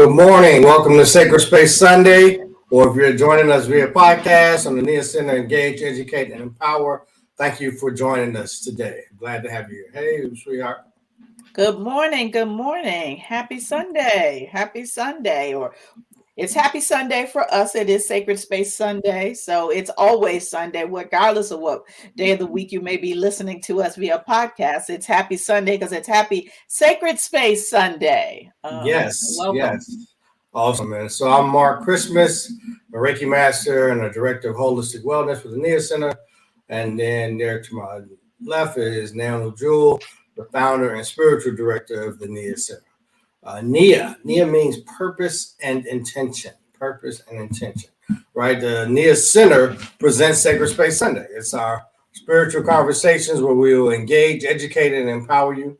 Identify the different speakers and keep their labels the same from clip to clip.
Speaker 1: Good morning. Welcome to Sacred Space Sunday, or if you're joining us via podcast on the Nia Center, Engage, Educate, and Empower, thank you for joining us today. Glad to have you here. Hey, sweetheart.
Speaker 2: Good morning. Good morning. Happy Sunday. Happy Sunday. Or it's Happy Sunday for us. It is Sacred Space Sunday. So it's always Sunday, regardless of what day of the week you may be listening to us via podcast. It's Happy Sunday because it's Happy Sacred Space Sunday. Welcome.
Speaker 1: Yes. Awesome, man. So I'm Mark Christmas, a Reiki Master and a Director of Holistic Wellness for the Nia Center. And then there to my left is Naomi Jewell, the founder and spiritual director of the Nia Center. Nia means purpose and intention. Purpose and intention, right? The Nia Center presents Sacred Space Sunday. It's our spiritual conversations where we will engage, educate, and empower you.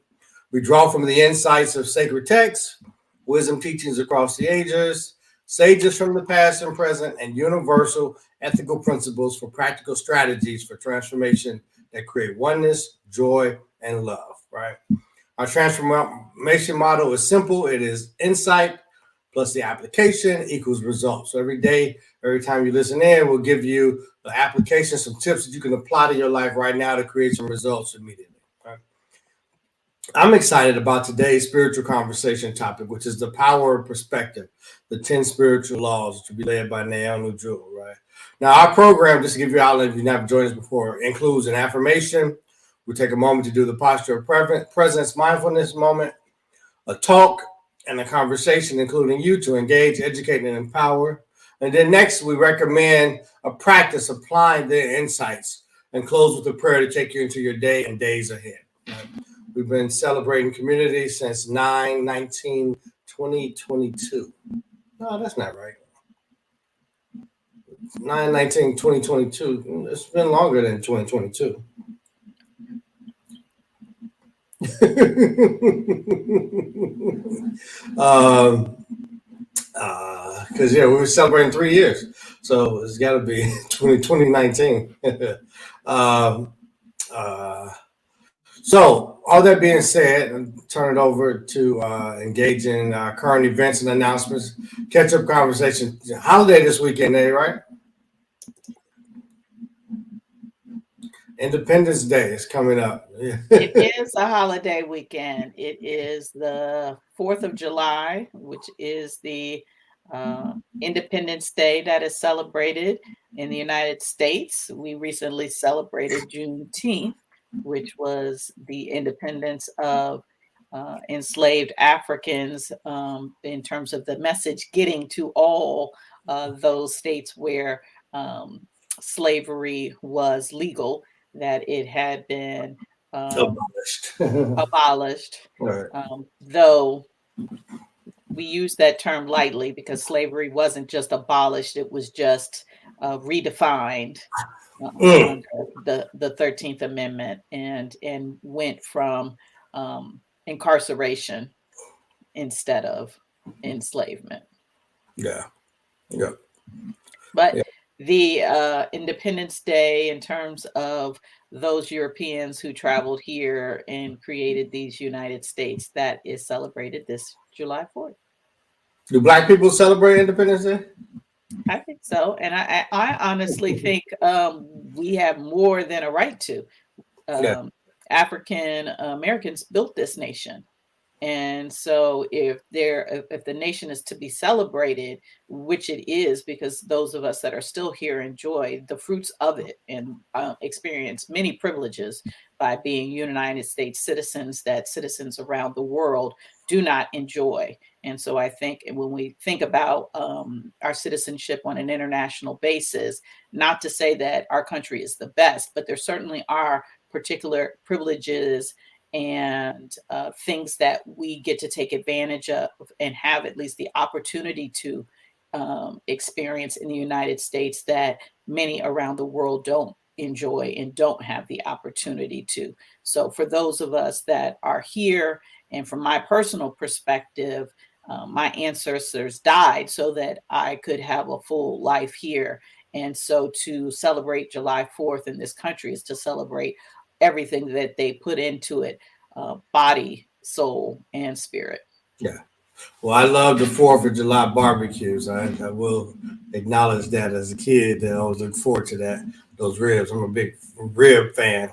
Speaker 1: We draw from the insights of sacred texts, wisdom teachings across the ages, sages from the past and present, and universal ethical principles for practical strategies for transformation that create oneness, joy, and love, right? Our transformation model is simple. It is insight plus the application equals results. So every day, every time you listen in, we'll give you the application, some tips that you can apply to your life right now to create some results immediately. Right? I'm excited about today's spiritual conversation topic, which is the power of perspective, the 10 spiritual laws, which will be led by Naomi Jewell, right? Now, our program, just to give you an outline, if you've never joined us before, includes an affirmation. We take a moment to do the posture of presence, mindfulness moment, a talk, and a conversation, including you, to engage, educate, and empower. And then next, we recommend a practice applying the insights and close with a prayer to take you into your day and days ahead. Right? We've been celebrating community since 9/19/2022. No, that's not right. 9/19/2022. It's been longer than 2022. Because we were celebrating 3 years, so it's got to be 2019. So all that being said, I'll turn it over to engage in current events and announcements, catch up conversation. Holiday this weekend, right? Independence Day is coming up.
Speaker 2: It is a holiday weekend. It is the 4th of July, which is the Independence Day that is celebrated in the United States. We recently celebrated Juneteenth, which was the independence of enslaved Africans in terms of the message getting to all those states where slavery was legal, that it had been abolished.
Speaker 1: Right.
Speaker 2: Though we use that term lightly because slavery wasn't just abolished, it was just redefined under the 13th Amendment and went from incarceration instead of enslavement.
Speaker 1: Yeah.
Speaker 2: But the Independence Day, in terms of those Europeans who traveled here and created these United States, that is celebrated this July 4th.
Speaker 1: Do Black people celebrate Independence Day?
Speaker 2: I think so. And I honestly think we have more than a right to. African Americans built this nation. And so if the nation is to be celebrated, which it is, because those of us that are still here enjoy the fruits of it and experience many privileges by being United States citizens that citizens around the world do not enjoy. And so I think when we think about our citizenship on an international basis, not to say that our country is the best, but there certainly are particular privileges and things that we get to take advantage of and have at least the opportunity to experience in the United States that many around the world don't enjoy and don't have the opportunity to. So for those of us that are here, and from my personal perspective, my ancestors died so that I could have a full life here. And so to celebrate July 4th in this country is to celebrate everything that they put into it, body, soul, and spirit.
Speaker 1: Yeah. Well, I love the 4th of July barbecues. I will acknowledge that as a kid, that I always look forward to that. Those ribs. I'm a big rib fan.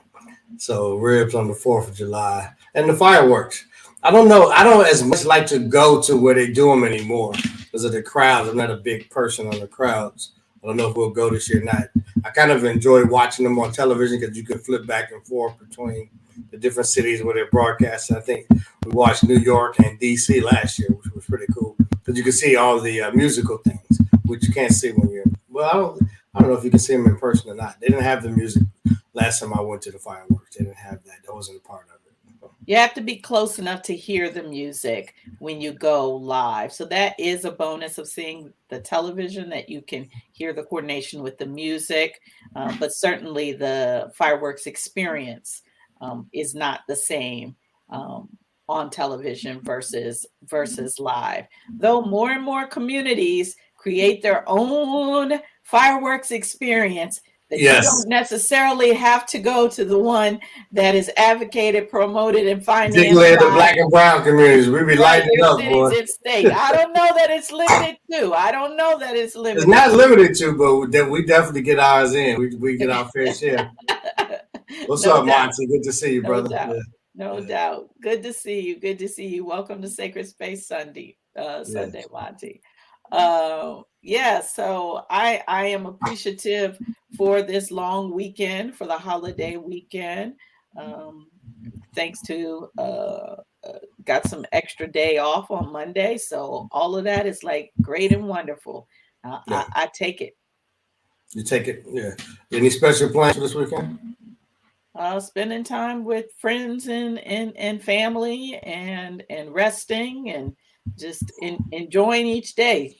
Speaker 1: So ribs on the 4th of July and the fireworks. I don't know. I don't as much like to go to where they do them anymore because of the crowds. I'm not a big person on the crowds. I don't know if we'll go this year or not. I kind of enjoy watching them on television because you can flip back and forth between the different cities where they're broadcasting. I think we watched New York and DC last year, which was pretty cool because you can see all the musical things, which you can't see when you're. Well, I don't know if you can see them in person or not. They didn't have the music last time I went to the fireworks. They didn't have that. That wasn't a part of it.
Speaker 2: You have to be close enough to hear the music when you go live. So that is a bonus of seeing the television, that you can hear the coordination with the music. But certainly the fireworks experience is not the same on television versus live. Though more and more communities create their own fireworks experience, that
Speaker 1: Yes.
Speaker 2: you don't necessarily have to go to the one that is advocated, promoted, and financed
Speaker 1: Particularly in the
Speaker 2: by
Speaker 1: black and brown communities. We be lighting it
Speaker 2: your
Speaker 1: up, boy.
Speaker 2: cities and state. I don't know that it's limited to. I don't know that it's limited.
Speaker 1: It's not limited to, but we definitely get ours in. We get our fair share. What's
Speaker 2: No
Speaker 1: up,
Speaker 2: doubt.
Speaker 1: Monty? Good to see you,
Speaker 2: No
Speaker 1: brother.
Speaker 2: doubt.
Speaker 1: Yeah.
Speaker 2: No doubt. Good to see you. Good to see you. Welcome to Sacred Space Sunday, Sunday, Monty. Yeah, so I am appreciative for this long weekend, for the holiday weekend. Thanks to got some extra day off on Monday, so all of that is like great and wonderful.
Speaker 1: Yeah.
Speaker 2: I take it.
Speaker 1: You take it. Yeah. Any special plans for this weekend?
Speaker 2: Spending time with friends and family, and resting, and just enjoying each day,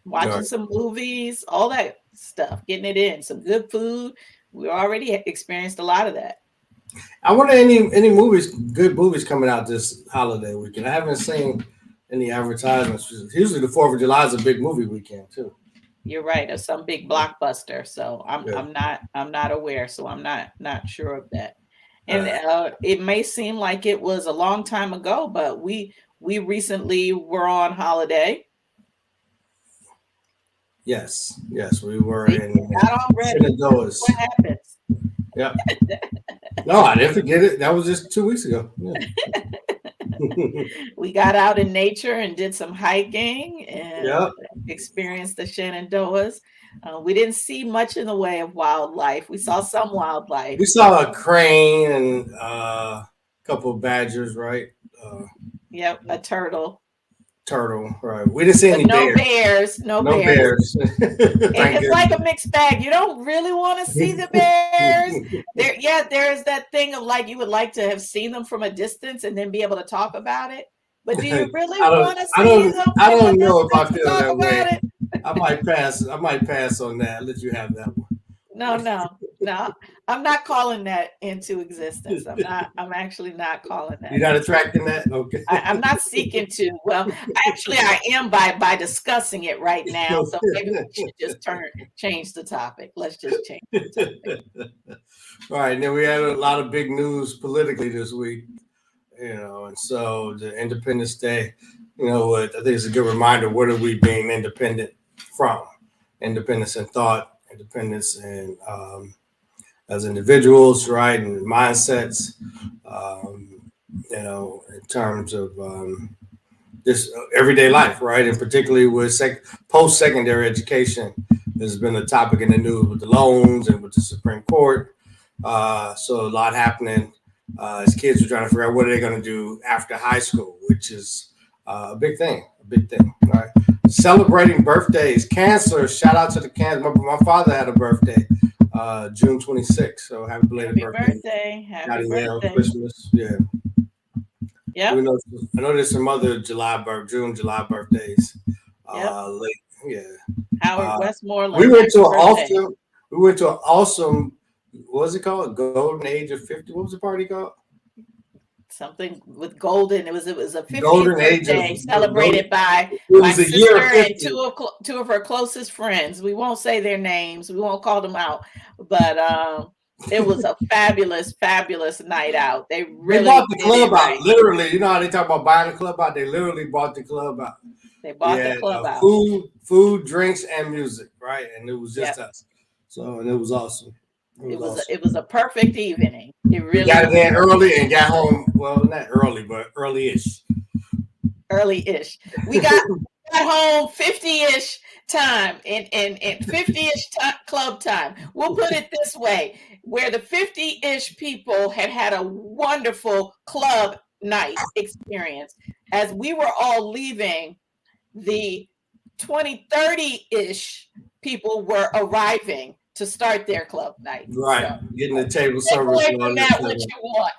Speaker 2: watching
Speaker 1: Right.
Speaker 2: some movies, all that stuff, getting it in, some good food. We already experienced a lot of that.
Speaker 1: I wonder any movies, good movies coming out this holiday weekend. I haven't seen any advertisements. Usually the 4th of July is a big movie weekend too.
Speaker 2: You're right, of some big blockbuster. So
Speaker 1: Yeah.
Speaker 2: I'm not aware. So I'm not sure of that. And it may seem like it was a long time ago, but we recently were on holiday.
Speaker 1: Yes, we were
Speaker 2: See,
Speaker 1: in
Speaker 2: not already.
Speaker 1: Shenandoah's.
Speaker 2: What happens?
Speaker 1: Yeah. No, I didn't forget it. That was just 2 weeks ago. Yeah.
Speaker 2: We got out in nature and did some hiking and
Speaker 1: Yep.
Speaker 2: experienced the Shenandoahs. We didn't see much in the way of wildlife. We saw some wildlife.
Speaker 1: We saw a crane and a couple of badgers, right?
Speaker 2: Yep, a turtle.
Speaker 1: Turtle, right? We didn't see any
Speaker 2: bears. No bears. And it's like a mixed bag. You don't really want to see the bears. There's that thing of like you would like to have seen them from a distance and then be able to talk about it. But do you really want to see them?
Speaker 1: I don't know if I feel that way.
Speaker 2: It?
Speaker 1: I might pass on that. I'll let you have that one.
Speaker 2: No. I'm not calling that into existence. I'm actually not calling that.
Speaker 1: You're not attracting that? Okay.
Speaker 2: I'm not seeking to. Well, actually I am by discussing it right now. So maybe we should just change the topic. Let's just change the topic.
Speaker 1: All right. And then we had a lot of big news politically this week, and so the Independence Day, I think it's a good reminder, what are we being independent from? Independence in thought, independence and as individuals, right, and mindsets, in terms of just everyday life, right, and particularly with post-secondary education has been a topic in the news with the loans and with the Supreme Court. So a lot happening as kids are trying to figure out what are they going to do after high school, which is a big thing, right? Celebrating birthdays, Cancer. Shout out to the Cancer. My father had a birthday, June 26th. So happy belated birthday.
Speaker 2: Happy birthday.
Speaker 1: Christmas. Yeah.
Speaker 2: Yeah.
Speaker 1: I know there's some other June, July birthdays. Late. Yeah.
Speaker 2: Howard Westmoreland.
Speaker 1: We went to an awesome. What was it called? Golden Age of 50. What was the party called?
Speaker 2: Something with golden. It was a 50th
Speaker 1: Golden
Speaker 2: birthday celebrated by
Speaker 1: my
Speaker 2: sister and two of her closest friends. We won't say their names. We won't call them out. But It was a fabulous, fabulous night out. They
Speaker 1: They
Speaker 2: really
Speaker 1: bought the
Speaker 2: did it
Speaker 1: club
Speaker 2: right.
Speaker 1: out. Literally, you know how they talk about buying the club out? They literally bought the club out.
Speaker 2: They
Speaker 1: We
Speaker 2: bought the
Speaker 1: had
Speaker 2: club out.
Speaker 1: food, drinks, and music, right? And it was just
Speaker 2: Yep.
Speaker 1: us. So, and it was awesome. It was awesome.
Speaker 2: It was a perfect evening. It
Speaker 1: We
Speaker 2: really
Speaker 1: got
Speaker 2: was a
Speaker 1: in
Speaker 2: perfect
Speaker 1: early and got home. Well, not early, but early-ish.
Speaker 2: early-ish. We got home 50-ish time and 50-ish club time. We'll put it this way, where the 50-ish people had a wonderful club night experience. As we were all leaving, the 20, 30-ish people were arriving to start their club night.
Speaker 1: Right.
Speaker 2: So
Speaker 1: Getting the table
Speaker 2: take
Speaker 1: service
Speaker 2: away
Speaker 1: and
Speaker 2: from
Speaker 1: all
Speaker 2: that what
Speaker 1: that.
Speaker 2: you want.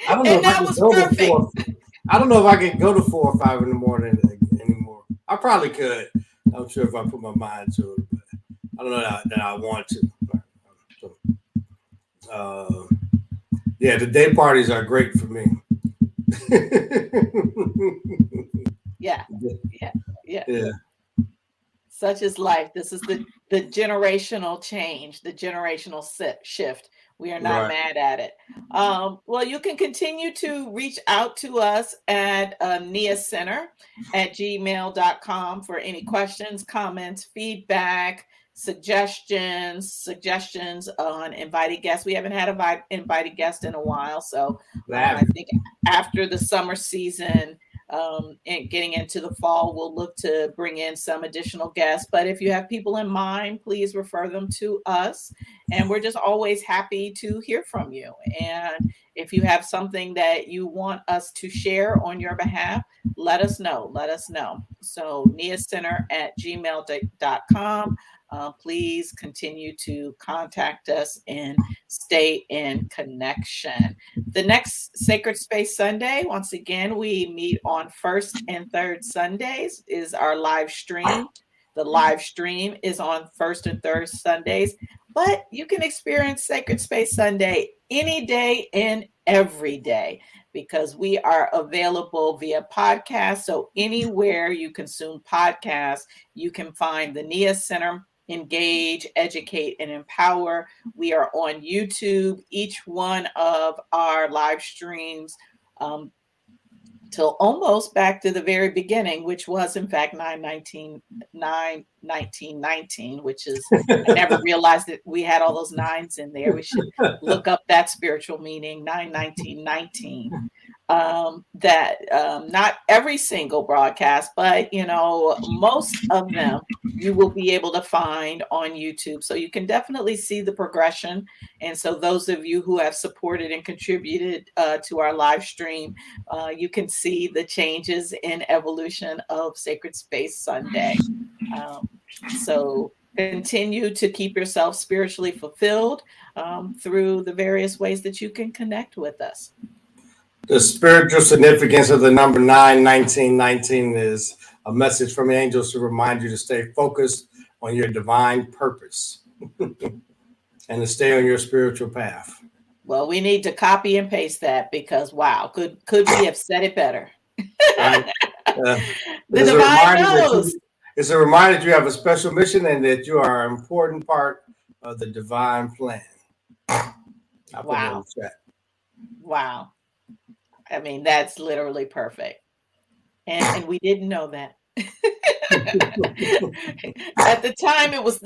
Speaker 1: I don't know
Speaker 2: And
Speaker 1: if I
Speaker 2: that
Speaker 1: can
Speaker 2: was
Speaker 1: go to
Speaker 2: perfect.
Speaker 1: 4. I don't know if I can go to 4 or 5 in the morning anymore. I probably could. I'm sure if I put my mind to it, but I don't know that I want to. Yeah, the day parties are great for me.
Speaker 2: Yeah. Yeah. Yeah.
Speaker 1: Yeah.
Speaker 2: Such is life. This is the generational change, the generational shift. We are not
Speaker 1: Right.
Speaker 2: mad at it. Well, you can continue to reach out to us at neacenter@gmail.com for any questions, comments, feedback, suggestions on invited guests. We haven't had an invited guest in a while, so I think after the summer season, and getting into the fall, we'll look to bring in some additional guests. But if you have people in mind, please refer them to us. And we're just always happy to hear from you. And if you have something that you want us to share on your behalf, let us know. Let us know. So neacenter@gmail.com. Please continue to contact us and stay in connection. The next Sacred Space Sunday, once again, we meet on first and third Sundays, is our live stream. The live stream is on first and third Sundays, but you can experience Sacred Space Sunday any day and every day because we are available via podcast. So anywhere you consume podcasts, you can find the NIA Center, Engage, Educate, and Empower. We are on YouTube. Each one of our live streams till almost back to the very beginning, which was in fact 9/19/1919, which is I never realized that we had all those nines in there. We should look up that spiritual meaning, 9/19/19. Not every single broadcast, but most of them you will be able to find on YouTube. So you can definitely see the progression. And so those of you who have supported and contributed to our live stream, you can see the changes in evolution of Sacred Space Sunday. So continue to keep yourself spiritually fulfilled through the various ways that you can connect with us.
Speaker 1: The spiritual significance of the number 9/19/19 is a message from the angels to remind you to stay focused on your divine purpose and to stay on your spiritual path.
Speaker 2: Well, we need to copy and paste that because wow, could we have said it better?
Speaker 1: Right?
Speaker 2: The divine knows.
Speaker 1: It's a reminder that you have a special mission and that you are an important part of the divine plan.
Speaker 2: Wow. Wow. I mean, that's literally perfect. And we didn't know that. At the time, it was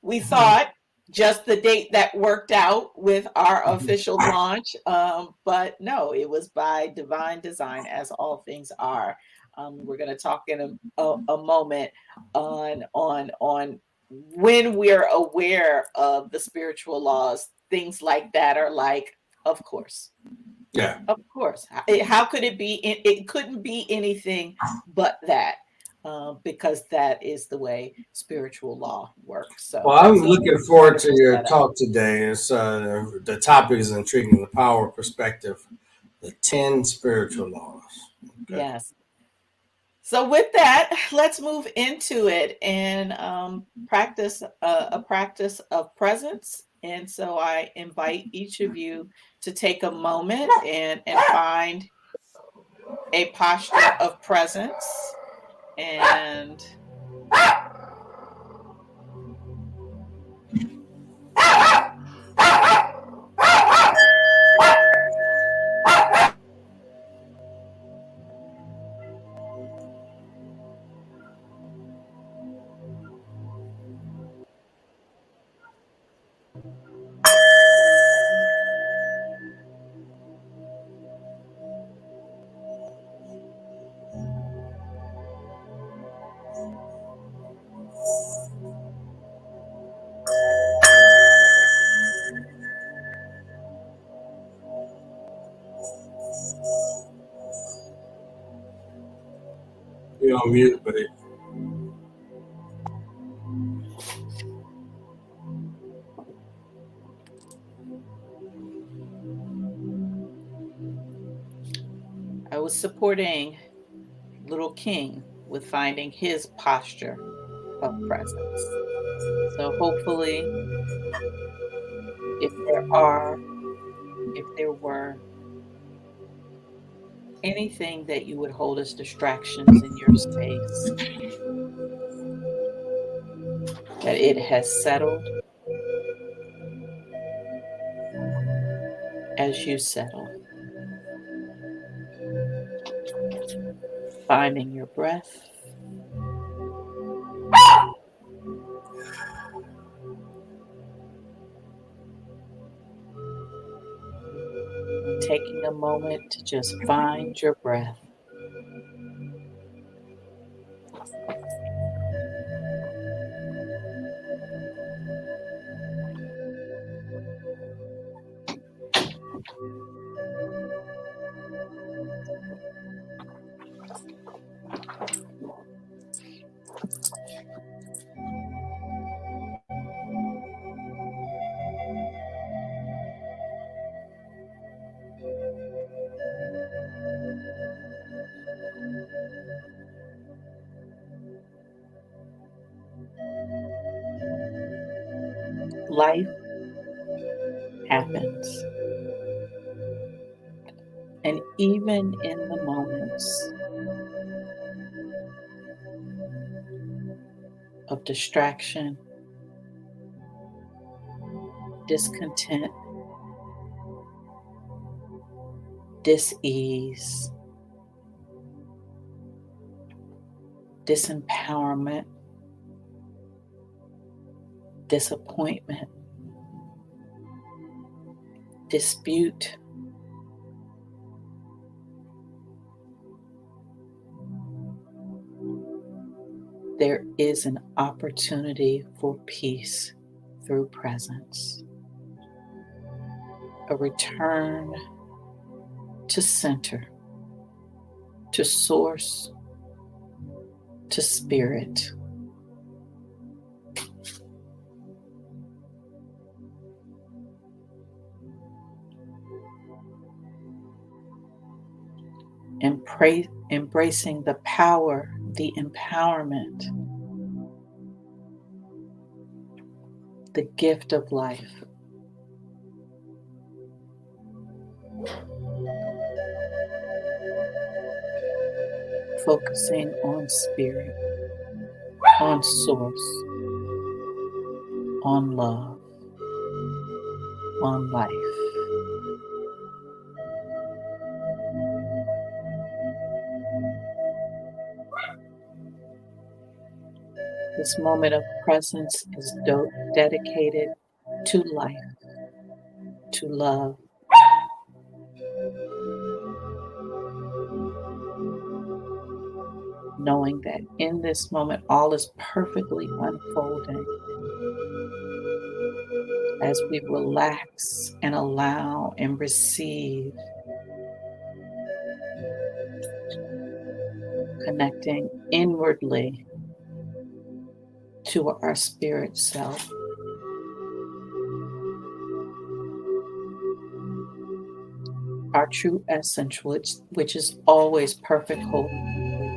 Speaker 2: we thought just the date that worked out with our official launch. But no, it was by divine design, as all things are. We're going to talk in a moment on when we're aware of the spiritual laws, things like that are like, of course.
Speaker 1: Yeah.
Speaker 2: Of course. How could it be? It couldn't be anything but that. Because that is the way spiritual law works. So,
Speaker 1: well, I'm looking forward to your talk today. It's the topic is intriguing: the power of perspective, the 10 spiritual laws.
Speaker 2: Okay. Yes. So, with that, let's move into it and practice a practice of presence. And so, I invite each of you to take a moment and find a posture of presence. And
Speaker 1: on mute, but
Speaker 2: I was supporting little King with finding his posture of presence. So hopefully, if there were anything that you would hold as distractions in your space, that it has settled as you settle, finding your breath, and taking a moment to just find your breath. Life happens. And even in the moments of distraction, discontent, dis-ease, disempowerment, disappointment, dispute, there is an opportunity for peace through presence, a return to center, to source, to spirit. Embracing the power, the empowerment, the gift of life. Focusing on spirit, on source, on love, on life. This moment of presence is dedicated to life, to love, knowing that in this moment all is perfectly unfolding as we relax and allow and receive, connecting inwardly to our spirit self. Our true essence, which is always perfect, whole, and complete.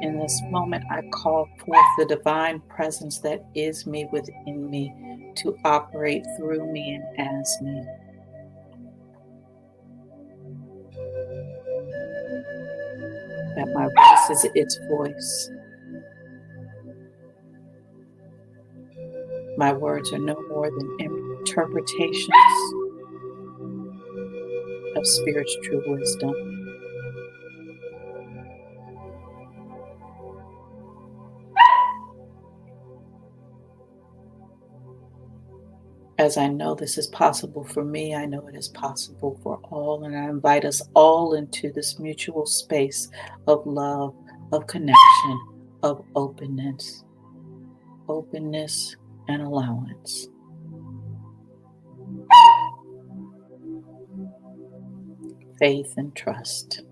Speaker 2: In this moment, I call forth the divine presence that is me within me to operate through me and as me. That my voice is its voice. My words are no more than interpretations of Spirit's true wisdom. As I know this is possible for me, I know it is possible for all, and I invite us all into this mutual space of love, of connection, of openness and allowance. Faith and trust.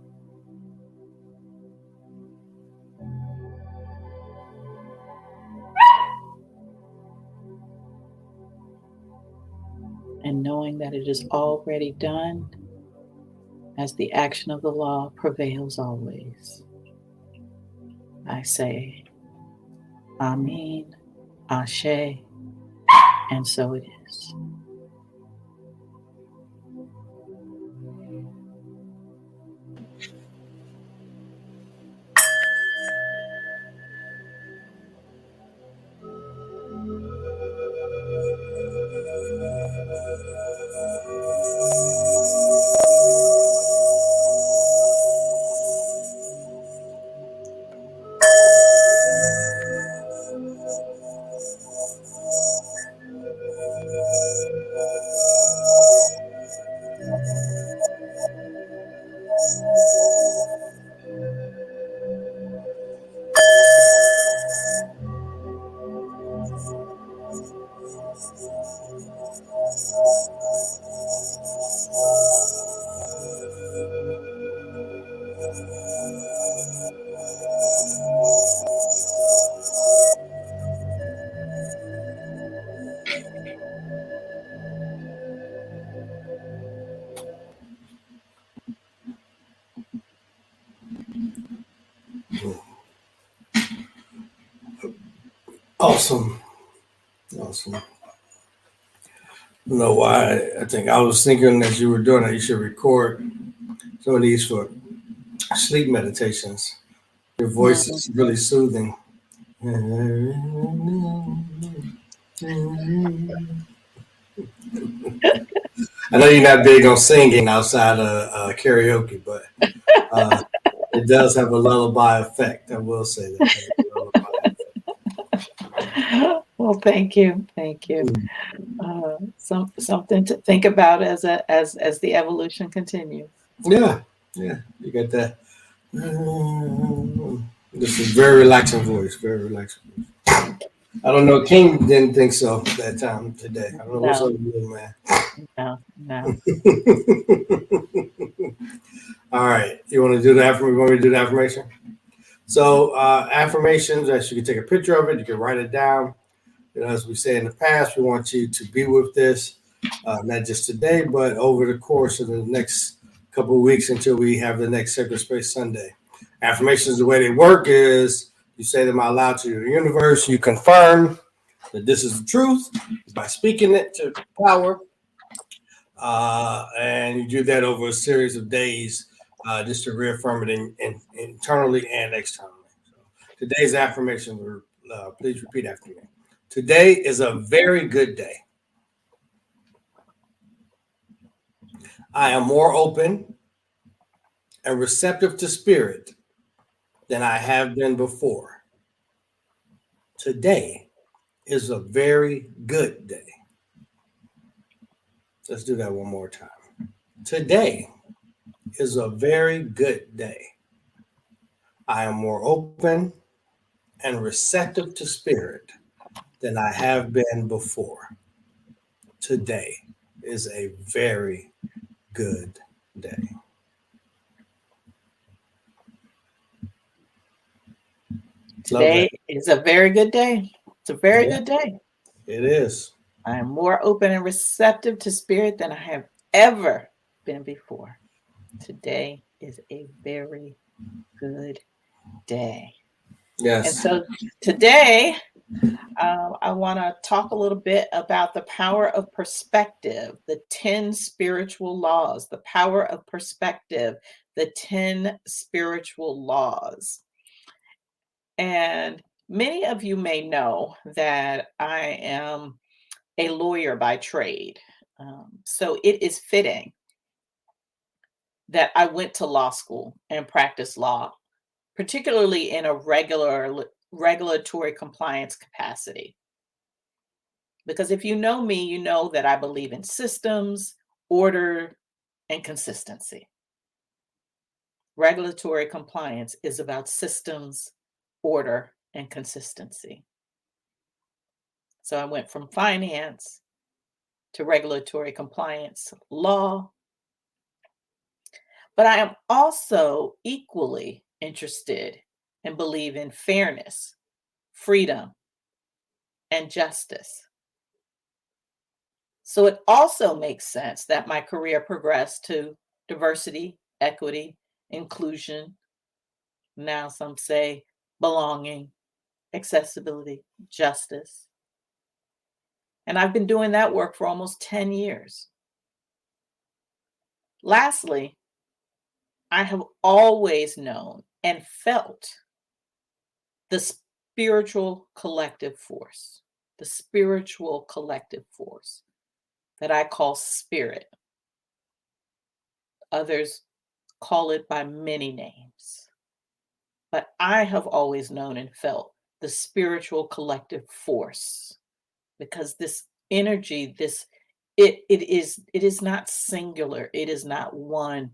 Speaker 2: and knowing that it is already done, as the action of the law prevails always, I say, Amen, Ashe, and so it is.
Speaker 1: Awesome. Awesome. I don't know why. I think I was thinking as you were doing it, you should record some of these for sleep meditations. Your voice is really soothing. I know you're not big on singing outside of karaoke, but it does have a lullaby effect. I will say that.
Speaker 2: Well, thank you, thank you. Something to think about as the evolution continues.
Speaker 1: Yeah, yeah, you got that. This is very relaxing voice, very relaxing voice. I don't know. King didn't think so that time today. I don't know what's up
Speaker 2: No,
Speaker 1: with you, man.
Speaker 2: no.
Speaker 1: All right, you want to do the affirmation? You want me to do the affirmation? So affirmations, as you can take a picture of it, you can write it down. You know, as we say in the past, we want you to be with this, not just today, but over the course of the next couple of weeks until we have the next Sacred Space Sunday. Affirmations, the way they work is you say them out loud to the universe. You confirm that this is the truth by speaking it to power. And you do that over a series of days just to reaffirm it internally and externally. So today's affirmation, please repeat after me. Today is a very good day. I am more open and receptive to spirit than I have been before. Today is a very good day. Let's do that one more time. Today is a very good day. I am more open and receptive to spirit than I have been before. Today is a very good day.
Speaker 2: Today is a very good day. It's a very good day.
Speaker 1: It is.
Speaker 2: I am more open and receptive to spirit than I have ever been before. Today is a very good day.
Speaker 1: Yes.
Speaker 2: And so today, I want to talk a little bit about the power of perspective, the 10 spiritual laws, the power of perspective, the 10 spiritual laws. And many of you may know that I am a lawyer by trade. So it is fitting that I went to law school and practiced law, particularly in a regulatory compliance capacity. Because if you know me, you know that I believe in systems, order, and consistency. Regulatory compliance is about systems, order, and consistency. So I went from finance to regulatory compliance law. But I am also equally interested and believe in fairness, freedom, and justice. So it also makes sense that my career progressed to diversity, equity, inclusion. Now some say belonging, accessibility, justice. And I've been doing that work for almost 10 years. Lastly, I have always known and felt the spiritual collective force, the spiritual collective force that I call spirit. Others call it by many names. But I have always known and felt the spiritual collective force because this energy, it is not singular. It is not one.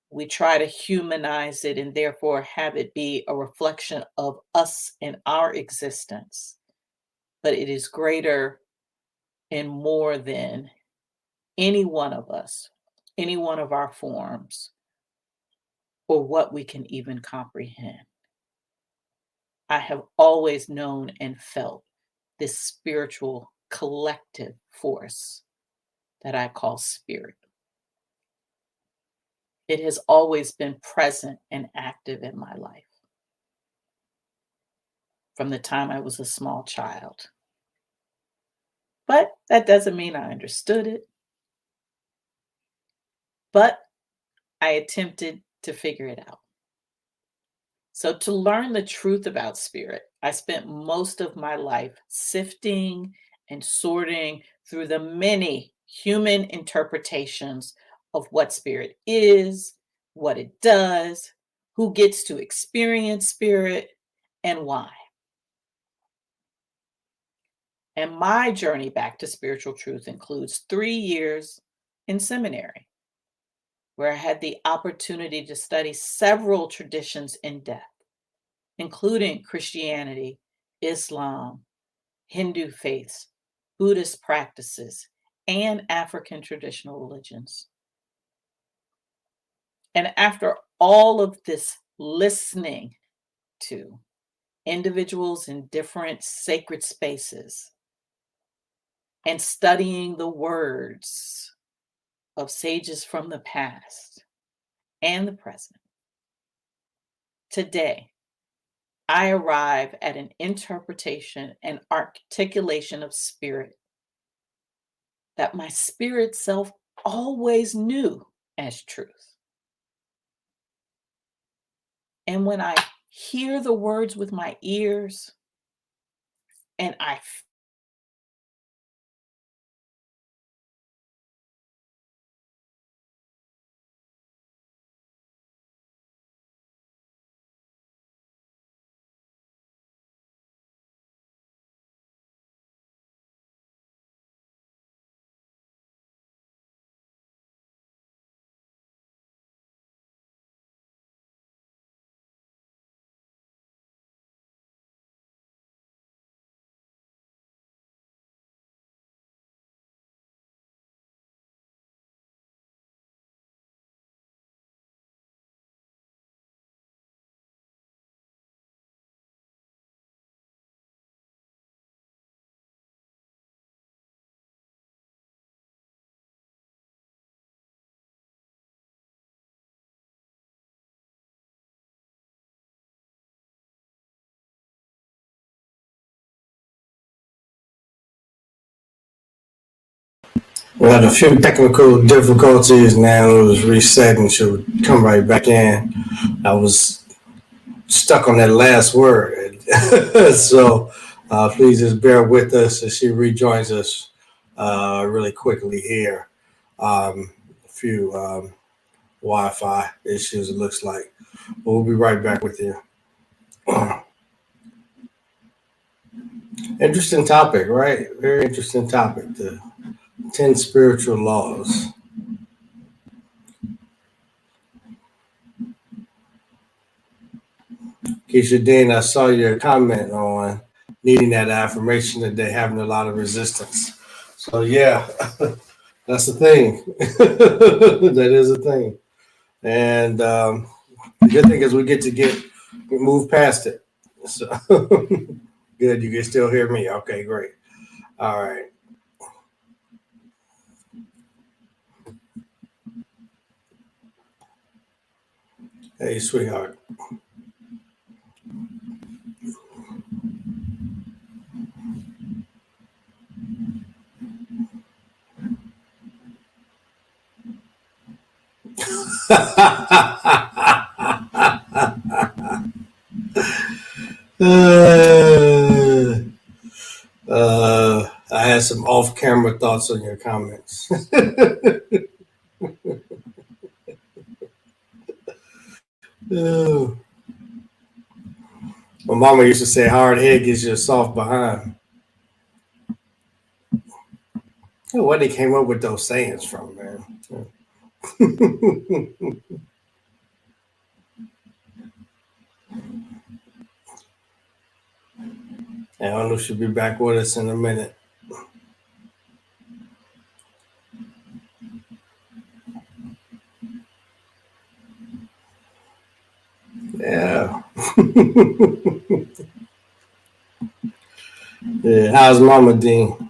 Speaker 2: We try to humanize it and therefore have it be a reflection of us and our existence. But it is greater and more than any one of us, any one of our forms, or what we can even comprehend. I have always known and felt this spiritual collective force that I call spirit. It has always been present and active in my life from the time I was a small child. But that doesn't mean I understood it. But I attempted to figure it out. So, to learn the truth about spirit, I spent most of my life sifting and sorting through the many human interpretations of what spirit is, what it does, who gets to experience spirit, and why. And my journey back to spiritual truth includes 3 years in seminary, where I had the opportunity to study several traditions in depth, including Christianity, Islam, Hindu faiths, Buddhist practices, and African traditional religions. And after all of this listening to individuals in different sacred spaces and studying the words of sages from the past and the present, today, I arrive at an interpretation and articulation of spirit that my spirit self always knew as truth. And when I hear the words with my ears and I
Speaker 1: We had a few technical difficulties. Now it was resetting. Should come right back in. I was stuck on that last word. So please just bear with us as she rejoins us really quickly here. A few Wi-Fi issues, it looks like. But we'll be right back with you. Interesting topic, right? Very interesting topic. The 10 spiritual laws. Keisha Dean, I saw your comment on needing that affirmation today, having a lot of resistance. So yeah, that's the thing. That is a thing. And the good thing is we get to move past it. So good, you can still hear me. Okay, great. All right. Hey, sweetheart. I had some off-camera thoughts on your comments. Oh. My mama used to say, "Hard head gives you a soft behind." Oh, where they came up with those sayings from, man. I don't know if she'll be back with us in a minute. Yeah. Yeah. How's Mama Dean?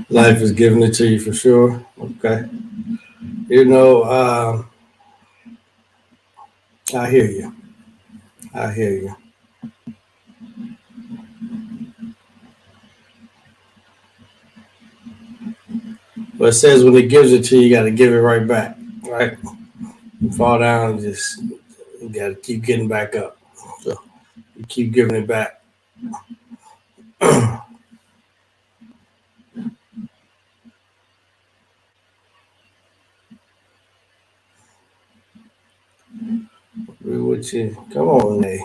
Speaker 1: Life is giving it to you for sure. Okay. You know, I hear you. I hear you. But it says when it gives it to you, you got to give it right back. Right? You fall down and just you got to keep getting back up. So you keep giving it back. What you? Come on, Nate.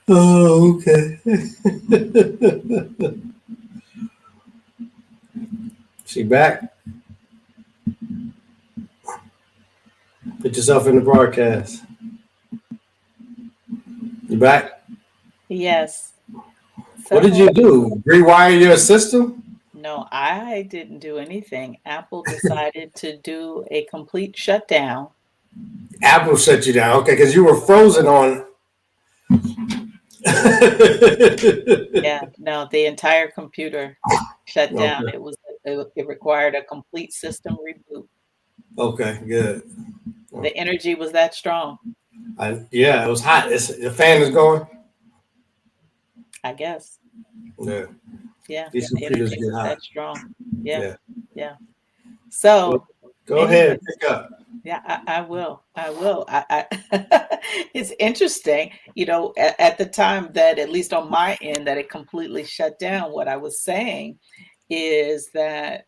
Speaker 1: Oh, okay. She back? Put yourself in the broadcast. You back?
Speaker 2: Yes.
Speaker 1: What did
Speaker 2: So
Speaker 1: you do? Rewire your system?
Speaker 2: no, I didn't do anything. Apple decided to do a complete shutdown.
Speaker 1: Apple shut you down. Okay, because you were frozen on.
Speaker 2: Yeah, no, the entire computer shut down.
Speaker 1: Okay.
Speaker 2: It required a complete system reboot.
Speaker 1: Okay, good.
Speaker 2: The energy was that strong,
Speaker 1: Yeah, it was hot. The fan is going.
Speaker 2: I guess.
Speaker 1: Yeah,
Speaker 2: Yeah,
Speaker 1: these
Speaker 2: the
Speaker 1: computers
Speaker 2: energy
Speaker 1: get
Speaker 2: was
Speaker 1: hot.
Speaker 2: that strong. Yeah,
Speaker 1: Yeah.
Speaker 2: yeah.
Speaker 1: Well,
Speaker 2: So,
Speaker 1: go ahead,
Speaker 2: anyways,
Speaker 1: pick up.
Speaker 2: yeah, I will. I will. It's interesting, at the time that, at least on my end, that it completely shut down. What I was saying is that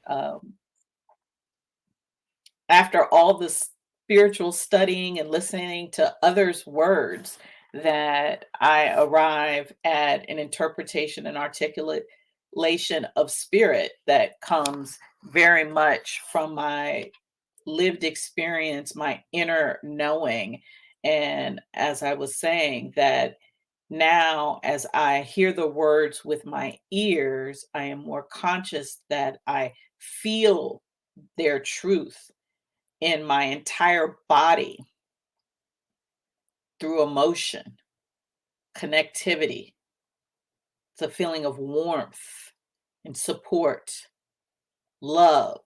Speaker 2: after all the spiritual studying and listening to others' words, that I arrive at an interpretation and articulation of spirit that comes very much from my lived experience, my inner knowing. And as I was saying, that now as I hear the words with my ears, I am more conscious that I feel their truth in my entire body through emotion, connectivity. It's a feeling of warmth and support, love.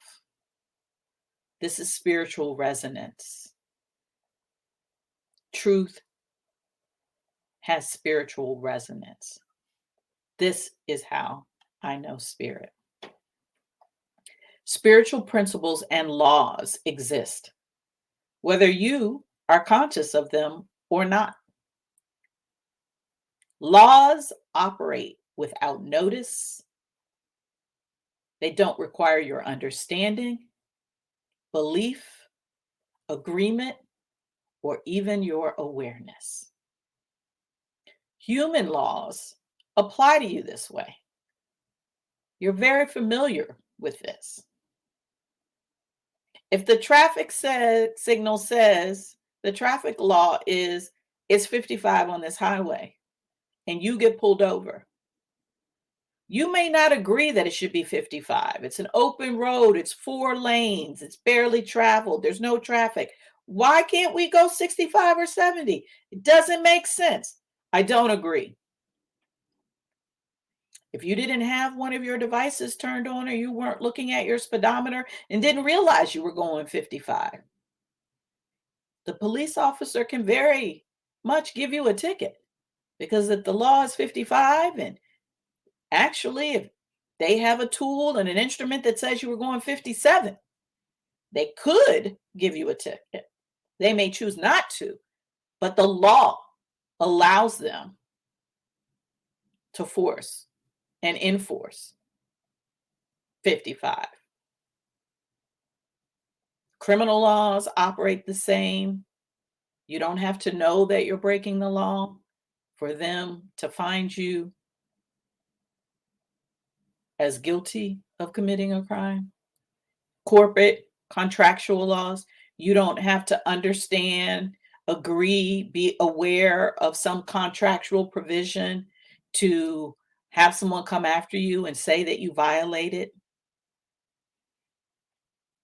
Speaker 2: This is spiritual resonance. Truth has spiritual resonance. This is how I know spirit. Spiritual principles and laws exist, whether you are conscious of them or not. Laws operate without notice. They don't require your understanding, belief, agreement, or even your awareness. Human laws apply to you this way. You're very familiar with this. If the traffic signal says the traffic law is it's 55 on this highway and you get pulled over, you may not agree that it should be 55. It's an open road, it's 4 lanes, it's barely traveled, there's no traffic. Why can't we go 65 or 70? It doesn't make sense. I don't agree. If you didn't have one of your devices turned on or you weren't looking at your speedometer and didn't realize you were going 55, the police officer can very much give you a ticket, because if the law is 55 and actually if they have a tool and an instrument that says you were going 57, they could give you a ticket. They may choose not to, but the law allows them to force and enforce 55. Criminal laws operate the same. You don't have to know that you're breaking the law for them to find you as guilty of committing a crime. Corporate contractual laws, you don't have to understand, agree, be aware of some contractual provision to have someone come after you and say that you violated.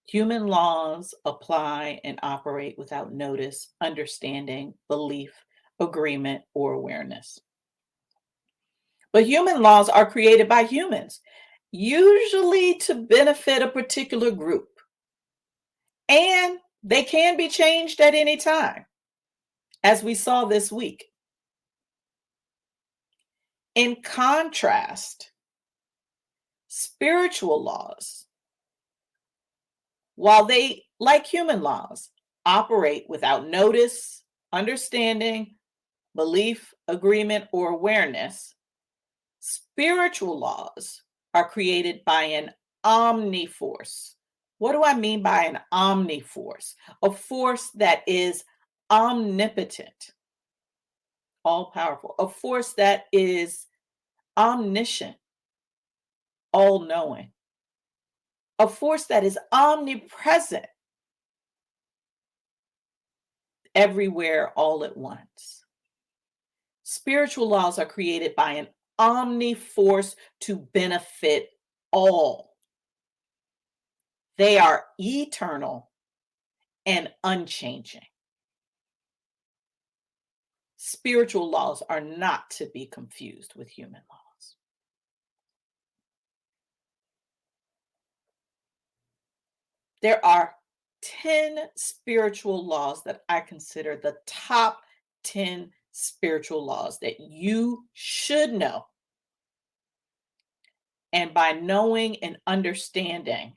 Speaker 2: Human laws apply and operate without notice, understanding, belief, agreement, or awareness. But human laws are created by humans, usually to benefit a particular group. And they can be changed at any time, as we saw this week. In contrast, spiritual laws, while they, like human laws, operate without notice, understanding, belief, agreement, or awareness, spiritual laws are created by an omniforce. What do I mean by an omniforce? A force that is omnipotent, all powerful, a force that is omniscient, all knowing, a force that is omnipresent, everywhere, all at once. Spiritual laws are created by an omniforce to benefit all. They are eternal and unchanging. Spiritual laws are not to be confused with human laws. There are 10 spiritual laws that I consider the top 10 spiritual laws that you should know. And by knowing and understanding,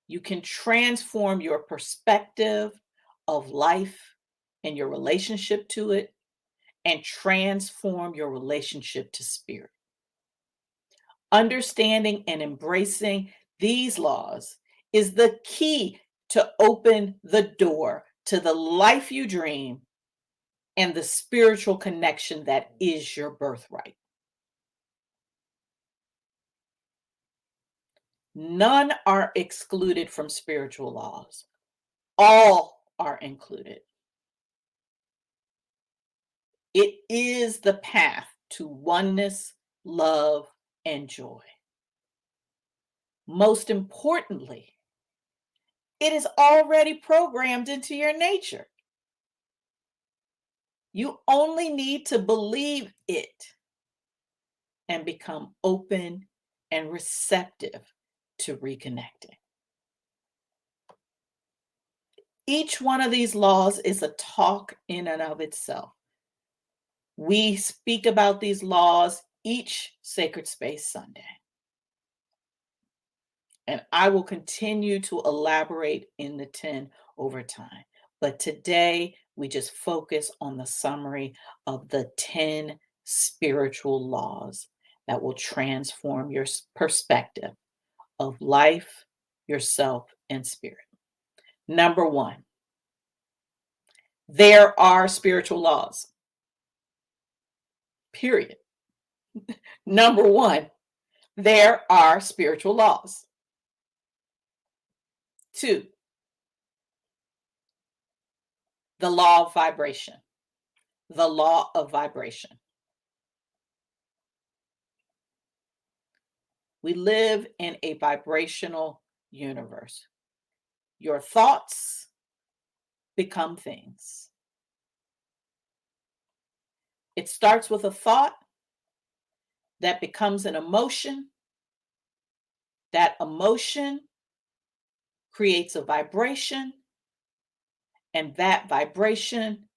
Speaker 2: you can transform your perspective of life and your relationship to it, and transform your relationship to spirit. Understanding and embracing these laws is the key to open the door to the life you dream and the spiritual connection that is your birthright. None are excluded from spiritual laws. All are included. It is the path to oneness, love, and joy. Most importantly, it is already programmed into your nature. You only need to believe it and become open and receptive to reconnecting. Each one of these laws is a talk in and of itself. We speak about these laws each Sacred Space Sunday. And I will continue to elaborate in the 10 over time. But today, we just focus on the summary of the 10 spiritual laws that will transform your perspective of life, yourself, and spirit. Number 1, there are spiritual laws. Period. Number 1, There are spiritual laws. 2, the law of vibration. The law of vibration. We live in a vibrational universe. Your thoughts become things. It starts with a thought that becomes an emotion. That emotion creates a vibration, and that vibration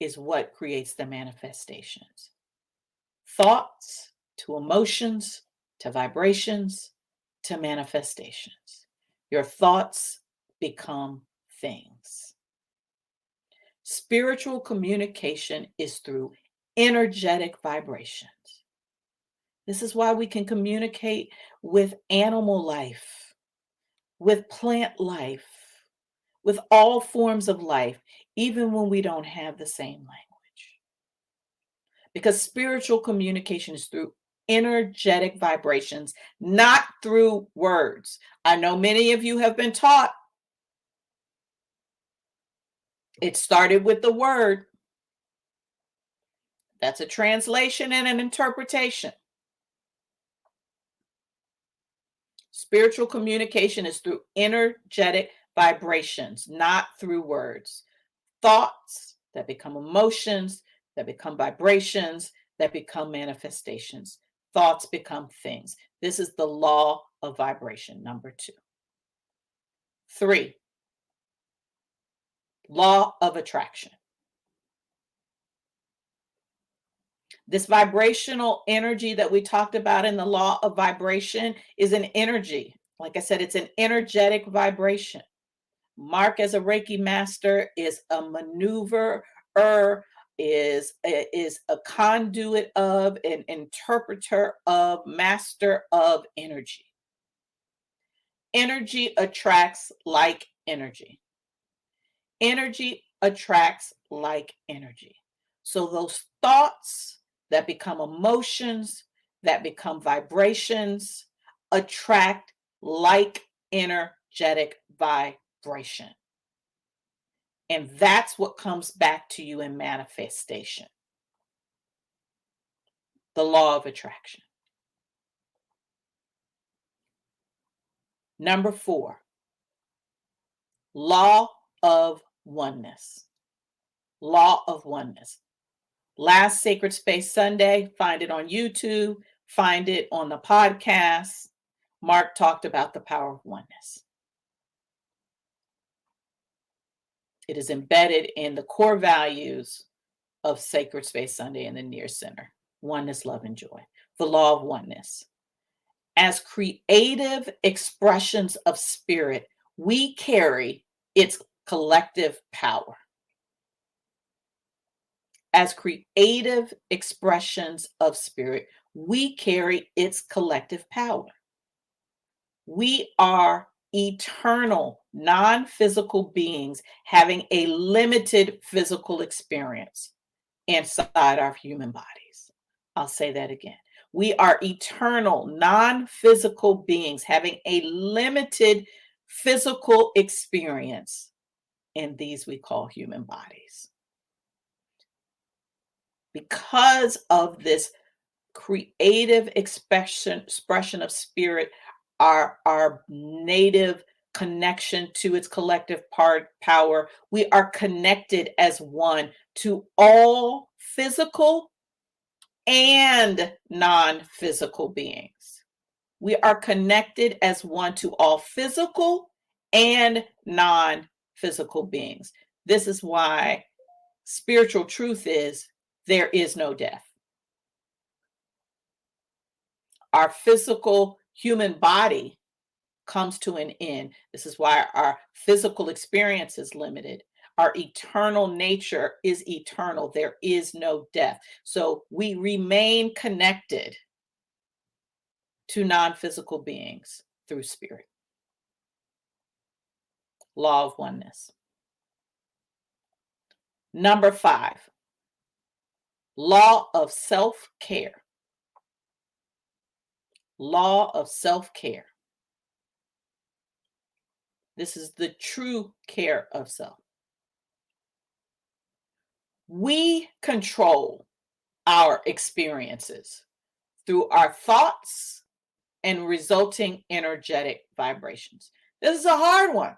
Speaker 2: is what creates the manifestations. Thoughts to emotions to vibrations to manifestations. Your thoughts become things. Spiritual communication is through energetic vibrations. This is why we can communicate with animal life, with plant life, with all forms of life, even when we don't have the same language. Because spiritual communication is through energetic vibrations, not through words. I know many of you have been taught it started with the word. That's a translation and an interpretation. Spiritual communication is through energetic vibrations, not through words. Thoughts that become emotions, that become vibrations, that become manifestations. Thoughts become things. This is the law of vibration, number 2. 3, law of attraction. This vibrational energy that we talked about in the law of vibration is an energy. Like I said, it's an energetic vibration. Mark, as a Reiki master, is a maneuverer, is a conduit of, an interpreter of, master of energy. Energy attracts like energy. Energy attracts like energy. So those thoughts that become emotions, that become vibrations, attract like energetic vibration. And that's what comes back to you in manifestation. The law of attraction. Number 4, law of oneness. Law of oneness. Last Sacred Space Sunday, find it on YouTube, find it on the podcast. Mark talked about the power of oneness. It is embedded in the core values of Sacred Space Sunday and the Near Center. Oneness, love, and joy. The law of oneness. As creative expressions of spirit, we carry its collective power. As creative expressions of spirit, we carry its collective power. We are eternal, non-physical beings having a limited physical experience inside our human bodies. I'll say that again. We are eternal, non-physical beings having a limited physical experience in these we call human bodies. Because of this creative expression of spirit, our native connection to its collective power, we are connected as one to all physical and non-physical beings. We are connected as one to all physical and non-physical beings. This is why spiritual truth is there is no death. Our physical human body comes to an end. This is why our physical experience is limited. Our eternal nature is eternal. There is no death. So we remain connected to non-physical beings through spirit. Law of oneness. Number 5, law of self-care. Law of self-care. This is the true care of self. We control our experiences through our thoughts and resulting energetic vibrations. This is a hard one.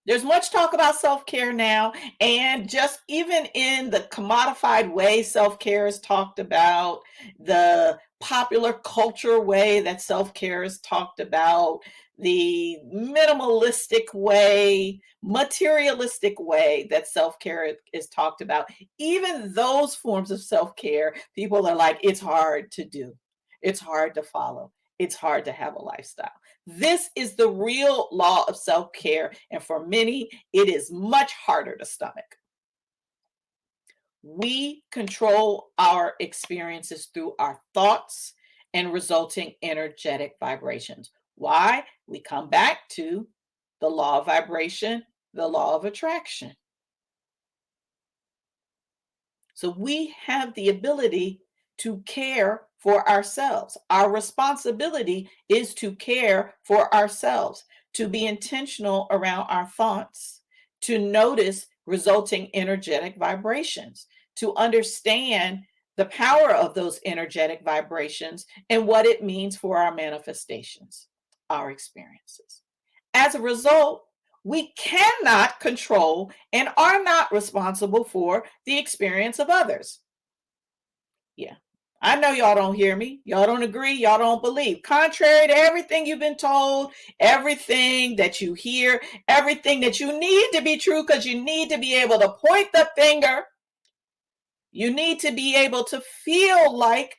Speaker 2: There's much talk about self-care now, and just even in the commodified way self-care is talked about, the popular culture way that self-care is talked about, the minimalistic way, materialistic way that self-care is talked about, even those forms of self-care, people are like, it's hard to do. It's hard to follow. It's hard to have a lifestyle. This is the real law of self-care, and for many, it is much harder to stomach. We control our experiences through our thoughts and resulting energetic vibrations. Why? We come back to the law of vibration, the law of attraction. So we have the ability to care for ourselves. Our responsibility is to care for ourselves, to be intentional around our thoughts, to notice resulting energetic vibrations, to understand the power of those energetic vibrations and what it means for our manifestations, our experiences. As a result, we cannot control and are not responsible for the experience of others. Yeah, I know y'all don't hear me. Y'all don't agree. Y'all don't believe. Contrary to everything you've been told, everything that you hear, everything that you need to be true, because you need to be able to point the finger. You need to be able to feel like,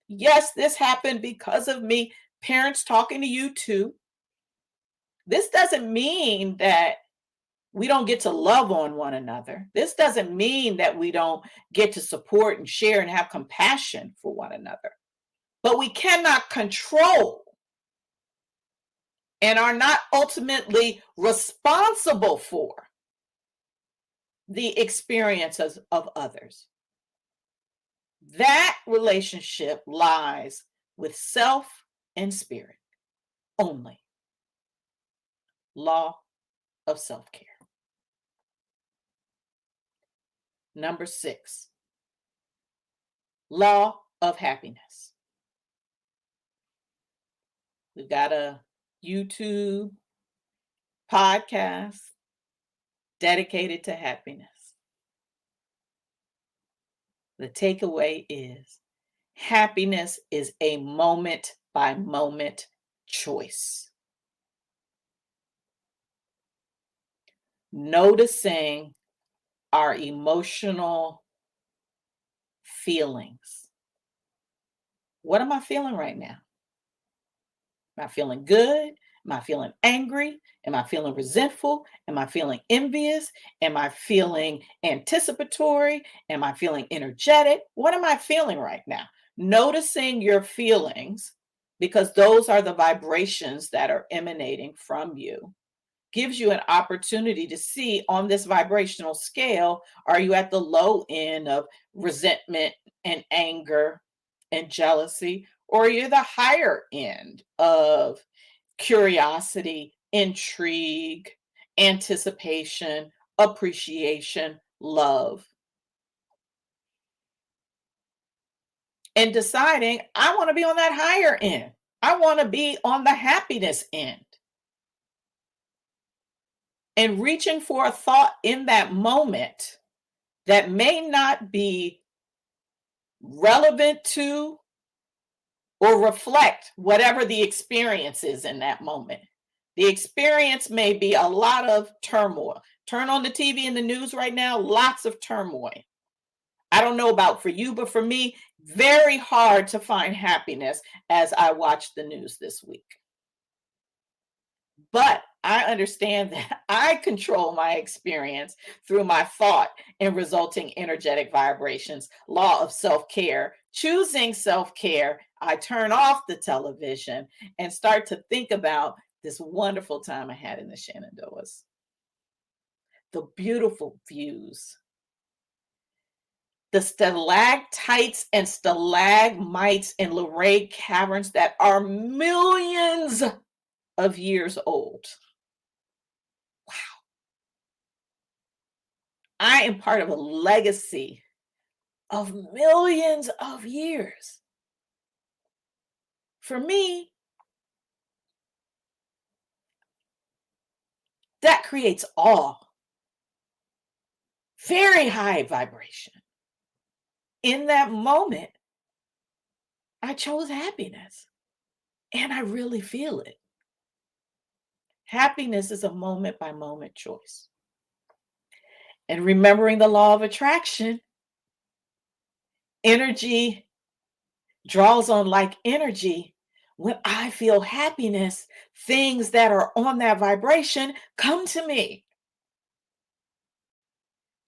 Speaker 2: yes, this happened because of me. Parents talking to you too. This doesn't mean that we don't get to love on one another. This doesn't mean that we don't get to support and share and have compassion for one another. But we cannot control and are not ultimately responsible for the experiences of others. That relationship lies with self and spirit only. Law of self-care. Number 6, law of happiness. We've got a YouTube podcast dedicated to happiness. The takeaway is happiness is a moment by moment choice. Noticing our emotional feelings. What am I feeling right now? Am I feeling good? Am I feeling angry? Am I feeling resentful? Am I feeling envious? Am I feeling anticipatory? Am I feeling energetic? What am I feeling right now? Noticing your feelings, because those are the vibrations that are emanating from you, gives you an opportunity to see on this vibrational scale, are you at the low end of resentment and anger and jealousy, or you're the higher end of curiosity, intrigue, anticipation, appreciation, love? And deciding, I want to be on that higher end. I want to be on the happiness end. And reaching for a thought in that moment that may not be relevant to or reflect whatever the experience is in that moment. The experience may be a lot of turmoil. Turn on the TV and the news right now, lots of turmoil. I don't know about for you, but for me, very hard to find happiness as I watch the news this week. But I understand that I control my experience through my thought and resulting energetic vibrations, law of self-care. Choosing self-care, I turn off the television and start to think about this wonderful time I had in the Shenandoahs. The beautiful views, the stalactites and stalagmites in Luray caverns that are millions of years old. Wow. I am part of a legacy of millions of years. For me, that creates awe, very high vibration. In that moment, I chose happiness, and I really feel it. Happiness is a moment by moment choice. And remembering the law of attraction, energy draws on like energy. When I feel happiness, things that are on that vibration come to me.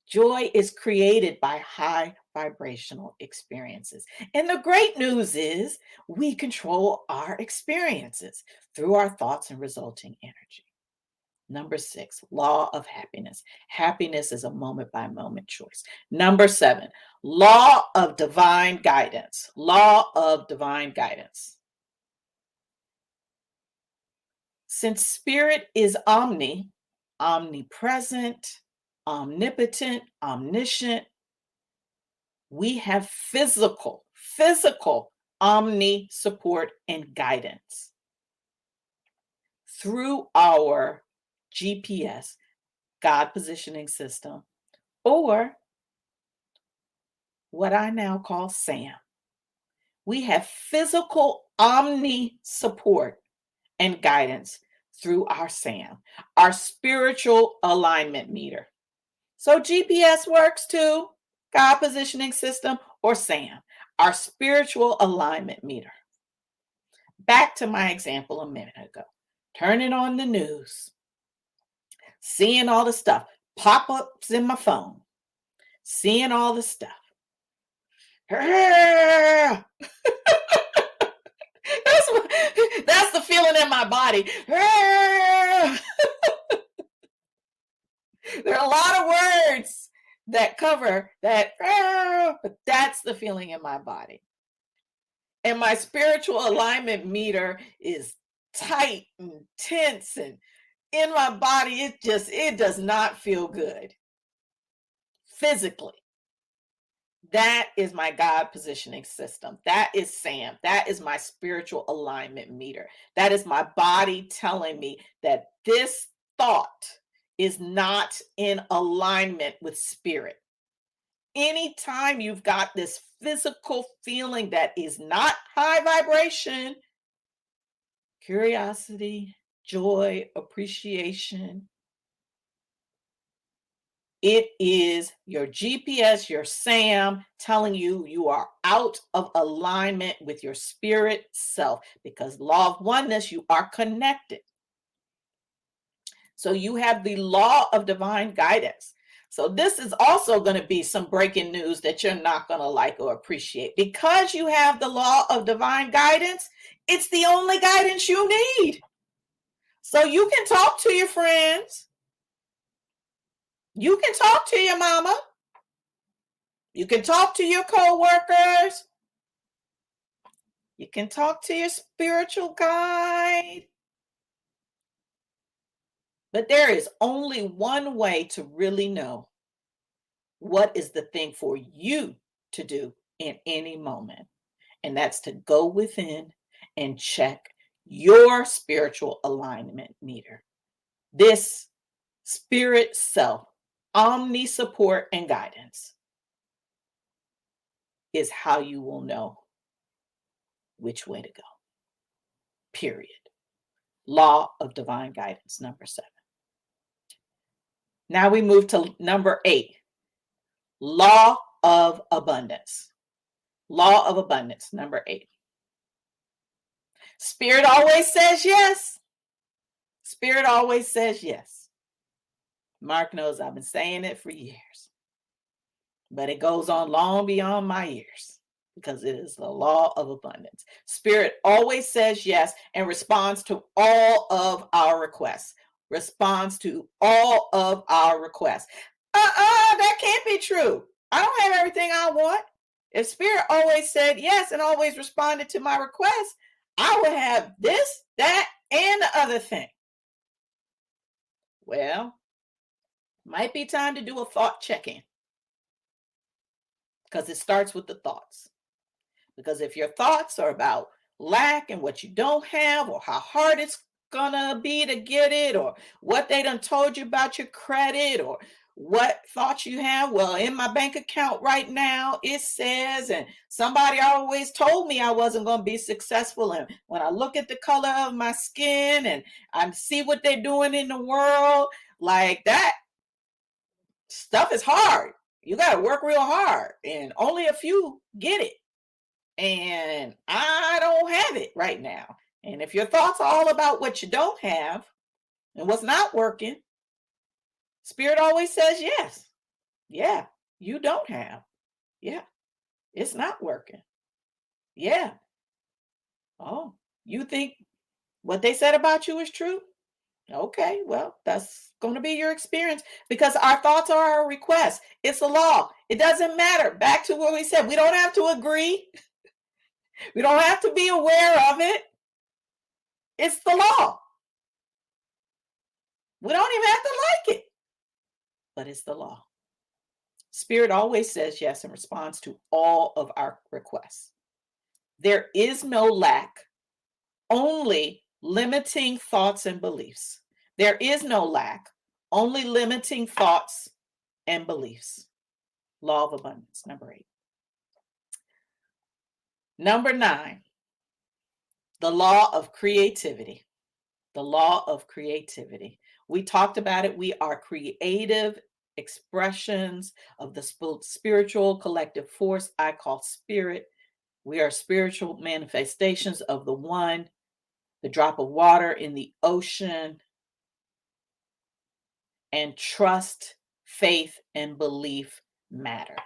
Speaker 2: Joy is created by high vibrational experiences. And the great news is we control our experiences through our thoughts and resulting energy. Number 6, law of happiness. Happiness is a moment by moment choice. Number 7, law of divine guidance. Law of divine guidance. Since spirit is omnipresent, omnipotent, omniscient, we have physical omni support and guidance through our GPS, God positioning system, or what I now call SAM. We have physical omni support and guidance through our SAM, our spiritual alignment meter. So GPS works too, God positioning system, or SAM, our spiritual alignment meter. Back to my example a minute ago. Turning on the news, seeing all the stuff, pop-ups in my phone, seeing all the stuff. That's the feeling in my body. There are a lot of words that cover that, but that's the feeling in my body. And my spiritual alignment meter is tight and tense, and in my body, it does not feel good physically. That is my God positioning system. That is SAM. That is my spiritual alignment meter. That is my body telling me that this thought is not in alignment with spirit. Anytime you've got this physical feeling that is not high vibration, curiosity, joy, appreciation, it is your GPS, your SAM, telling you you are out of alignment with your spirit self, because law of oneness, you are connected. So you have the law of divine guidance. So this is also going to be some breaking news that you're not going to like or appreciate. Because you have the law of divine guidance, it's the only guidance you need. So you can talk to your friends. You can talk to your mama. You can talk to your co-workers. You can talk to your spiritual guide. But there is only one way to really know what is the thing for you to do in any moment. And that's to go within and check your spiritual alignment meter. This spirit self, omni support and guidance is how you will know which way to go. Period. Law of divine guidance, number 7. Now we move to number 8. Law of abundance. Law of abundance, number 8. Spirit always says yes. Spirit always says yes. Mark knows I've been saying it for years, but it goes on long beyond my ears because it is the law of abundance. Spirit always says yes and responds to all of our requests. Responds to all of our requests. That can't be true. I don't have everything I want. If Spirit always said yes and always responded to my request, I would have this, that, and the other thing. Well, might be time to do a thought check-in, because it starts with the thoughts. Because if your thoughts are about lack and what you don't have, or how hard it's gonna be to get it, or what they done told you about your credit, or what thoughts you have, well, in my bank account right now, it says, and somebody always told me I wasn't gonna be successful. And when I look at the color of my skin and I see what they're doing in the world, like that stuff is hard. You gotta work real hard, and only a few get it. And I don't have it right now. And if your thoughts are all about what you don't have and what's not working, Spirit always says yes. Yeah, you don't have. Yeah, it's not working. Yeah. Oh, you think what they said about you is true? Okay, well, that's going to be your experience, because our thoughts are our requests. It's a law. It doesn't matter. Back to what we said, we don't have to agree, we don't have to be aware of it. It's the law. We don't even have to like it, but it's the law. Spirit always says yes in response to all of our requests. There is no lack, only limiting thoughts and beliefs. There is no lack, only limiting thoughts and beliefs. Law of abundance, number 8. Number 9, the law of creativity. The law of creativity. We talked about it. We are creative expressions of the spiritual collective force I call spirit. We are spiritual manifestations of the one, the drop of water in the ocean, and trust, faith, and belief matter.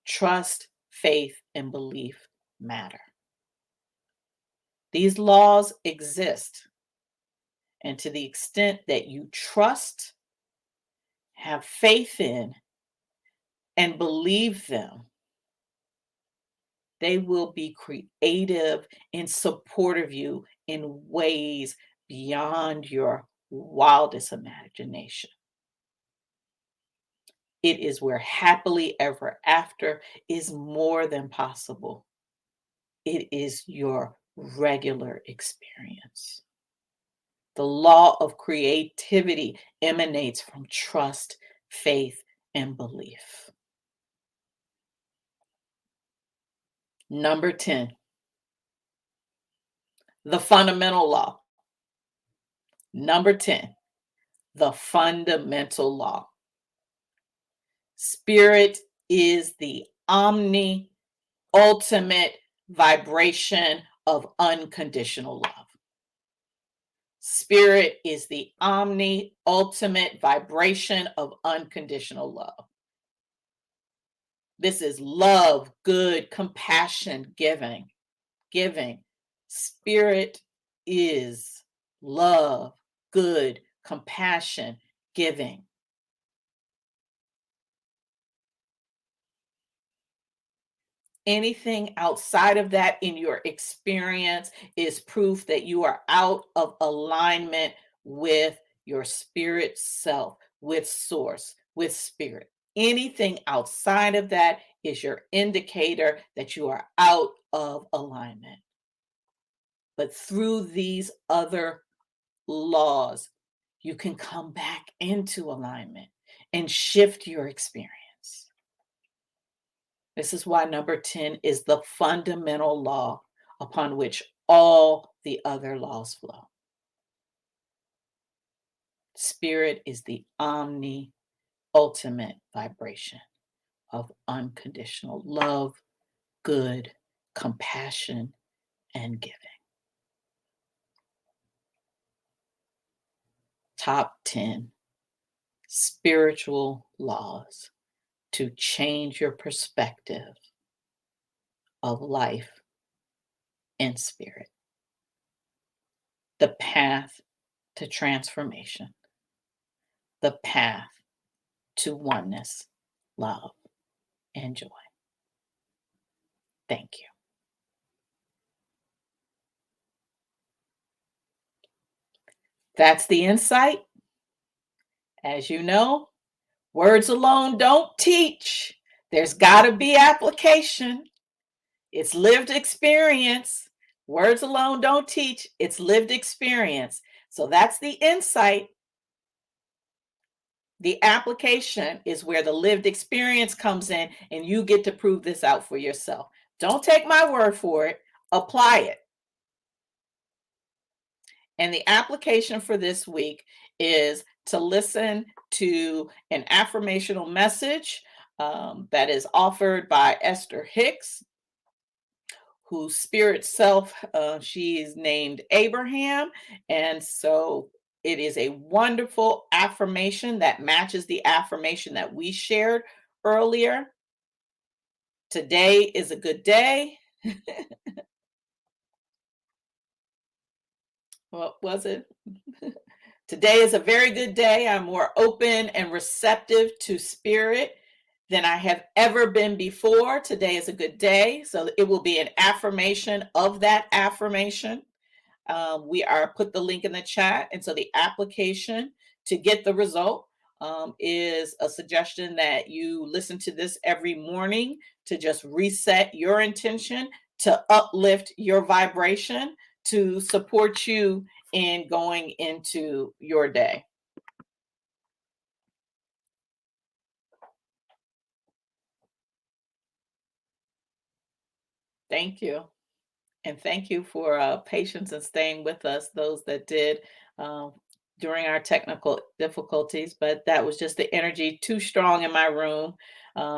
Speaker 2: Trust, faith, and belief matter. These laws exist. And to the extent that you trust, have faith in, and believe them, they will be creative in support of you in ways beyond your wildest imagination. It is where happily ever after is more than possible. It is your regular experience. The law of creativity emanates from trust, faith, and belief. Number 10, the fundamental law. Number 10, the fundamental law. Spirit is the ultimate vibration of unconditional love. Spirit is the ultimate vibration of unconditional love. This is love, good, compassion, giving. Spirit is love, good, compassion, giving. Anything outside of that in your experience is proof that you are out of alignment with your spirit self, with source, with spirit. Anything outside of that is your indicator that you are out of alignment. But through these other laws, you can come back into alignment and shift your experience. This is why number 10 is the fundamental law upon which all the other laws flow. Spirit is the ultimate vibration of unconditional love, good, compassion, and giving. Top 10 spiritual laws to change your perspective of life and spirit. The path to transformation. the path to oneness, love, and joy. Thank you. That's the insight. As you know, words alone don't teach. There's got to be application. It's lived experience. Words alone don't teach. It's lived experience. So that's the insight. The application is where the lived experience comes in, and you get to prove this out for yourself. Don't take my word for it. Apply it. And the application for this week is to listen to an affirmational message that is offered by Esther Hicks, whose spirit self, she is named Abraham. And so it is a wonderful affirmation that matches the affirmation that we shared earlier. Today is a good day. What was it? Today is a very good day. I'm more open and receptive to spirit than I have ever been before. Today is a good day. So it will be an affirmation of that affirmation. We are put the link in the chat. And so the application to get the result is a suggestion that you listen to this every morning to just reset your intention, to uplift your vibration, to support you in going into your day. Thank you. And thank you for patience and staying with us, those that did during our technical difficulties. But that was just the energy too strong in my room,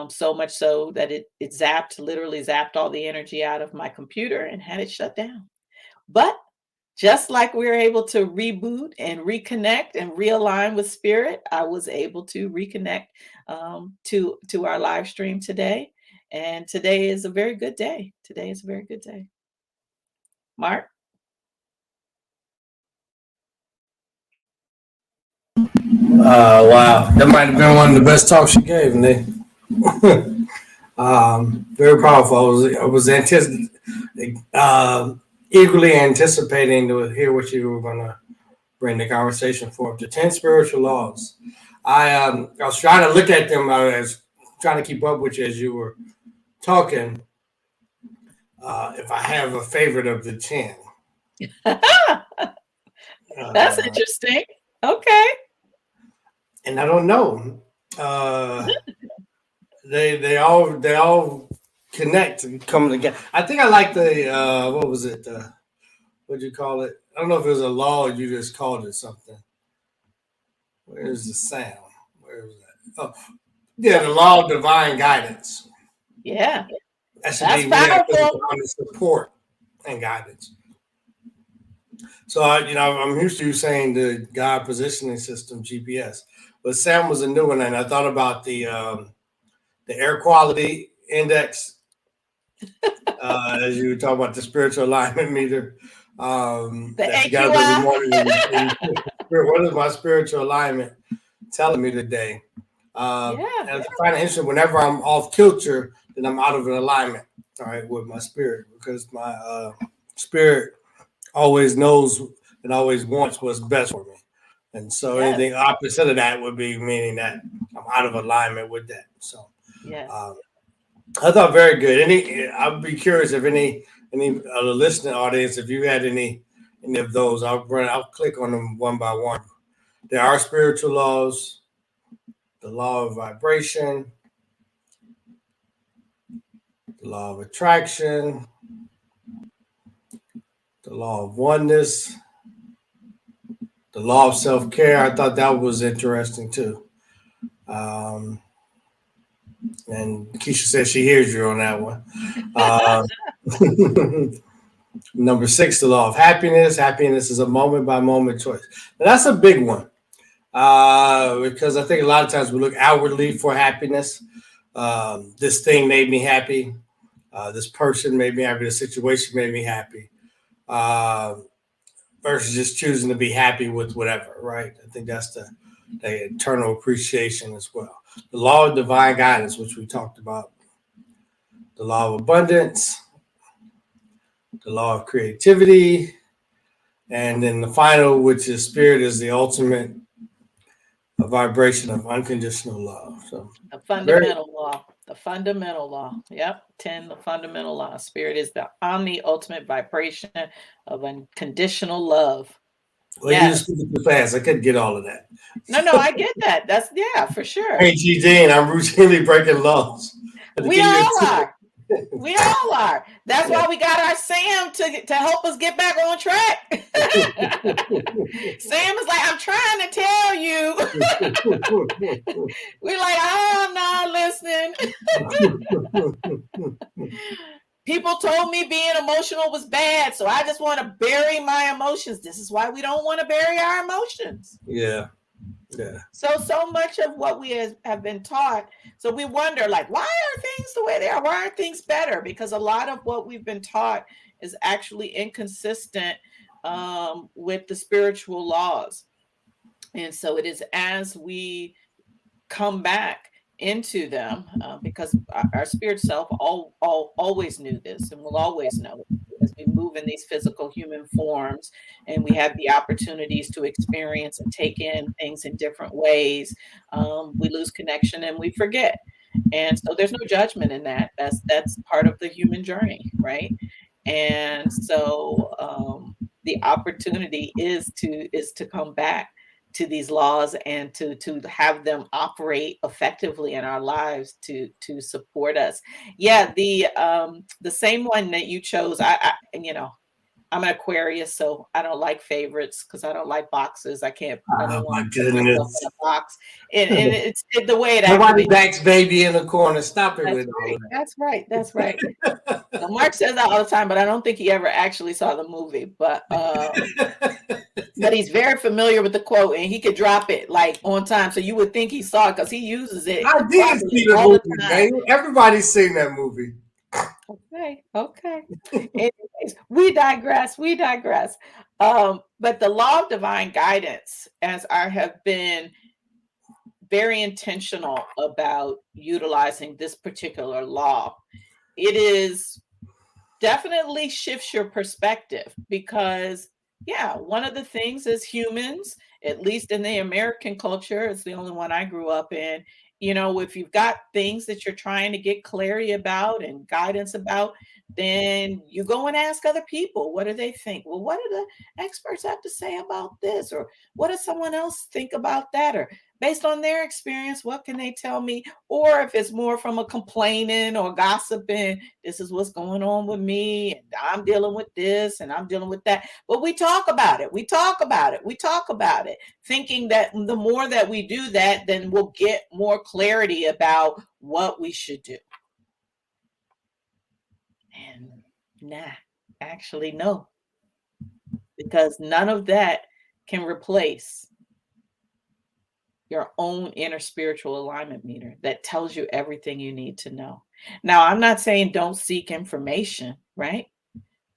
Speaker 2: so much so that it literally zapped all the energy out of my computer and had it shut down. But just like we were able to reboot and reconnect and realign with spirit, I was able to reconnect to our live stream today. And today is a very good day. Today is a very good day. Mark?
Speaker 1: Wow, that might have been one of the best talks she gave, Nick. Very powerful. I was eagerly anticipating to hear what you were going to bring the conversation for. The 10 spiritual laws. I was trying to look at them. I was trying to keep up with you as you were talking. If I have a favorite of the 10.
Speaker 2: That's interesting. Okay.
Speaker 1: And I don't know. They all connect and come together. I think I like the what was it? What'd you call it? I don't know if it was a law or you just called it something. Where's the sound? Where is that? Oh, yeah, the law of divine guidance.
Speaker 2: Yeah.
Speaker 1: That should
Speaker 2: That's
Speaker 1: be
Speaker 2: powerful.
Speaker 1: on the support and guidance. So I'm used to you saying the God positioning system, GPS, but Sam was a new one, and I thought about the air quality index. As you were talking about the spiritual alignment meter, that you got every morning. What is my spiritual alignment telling me today? And I find it interesting. Whenever I'm off kilter, then I'm out of an alignment. All right, with my spirit, because my spirit always knows and always wants what's best for me. And so anything opposite of that would be meaning that I'm out of alignment with that. So I thought very good. I'd be curious if any of the listening audience, if you had any of those, I'll click on them one by one. There are spiritual laws, the law of vibration, the law of attraction, the law of oneness, the law of self-care. I thought that was interesting too. And Keisha says she hears you on that one. Number 6, the law of happiness. Happiness is a moment-by-moment choice. Now, that's a big one because I think a lot of times we look outwardly for happiness. This thing made me happy. This person made me happy. This situation made me happy. Versus just choosing to be happy with whatever, right? I think that's the eternal appreciation as well. The law of divine guidance, which we talked about, the law of abundance, the law of creativity, and then the final, which is spirit, is the ultimate vibration of unconditional love. So
Speaker 2: the fundamental law, the fundamental law. Yep. 10, the fundamental law. Spirit is the omni ultimate vibration of unconditional love.
Speaker 1: well, you just speak too fast. I couldn't get all of that.
Speaker 2: No, I get that. That's for sure.
Speaker 1: Hey, G. Dean, I'm routinely breaking laws.
Speaker 2: We all are. We all are. That's why we got our Sam to help us get back on track. Sam is like, I'm trying to tell you. We're like, I'm not listening. People told me being emotional was bad, so I just want to bury my emotions. This is why we don't want to bury our emotions.
Speaker 1: Yeah.
Speaker 2: So much of what we have been taught. So we wonder, like, why are things the way they are? Why aren't things better? Because a lot of what we've been taught is actually inconsistent with the spiritual laws. And so it is as we come back into them, because our spirit self always knew this and will always know it. As we move in these physical human forms and we have the opportunities to experience and take in things in different ways, we lose connection and we forget. And so there's no judgment in that. That's part of the human journey, right? And so the opportunity is to come back to these laws and to have them operate effectively in our lives to support us. Yeah, the same one that you chose, I I'm an Aquarius, so I don't like favorites because I don't like boxes. I don't want to put myself in a box. And it's the way it
Speaker 1: Nobody backs baby in the corner. Stop it with all of that.
Speaker 2: That's right. That's right. Now, Mark says that all the time, but I don't think he ever actually saw the movie. But he's very familiar with the quote, and he could drop it like on time. So you would think he saw it because he uses it.
Speaker 1: I did see the movie, man. Everybody's seen that movie.
Speaker 2: Okay. Anyways, we digress. But the law of divine guidance, as I have been very intentional about utilizing this particular law, it is definitely shifts your perspective because, one of the things as humans, at least in the American culture, it's the only one I grew up in, if you've got things that you're trying to get clarity about and guidance about, then you go and ask other people, what do they think? Well, what do the experts have to say about this? Or what does someone else think about that? Or based on their experience, what can they tell me? Or if it's more from a complaining or gossiping, this is what's going on with me, and I'm dealing with this and I'm dealing with that. But we talk about it. We talk about it, thinking that the more that we do that, then we'll get more clarity about what we should do. And actually, no, because none of that can replace your own inner spiritual alignment meter that tells you everything you need to know. Now, I'm not saying don't seek information, right?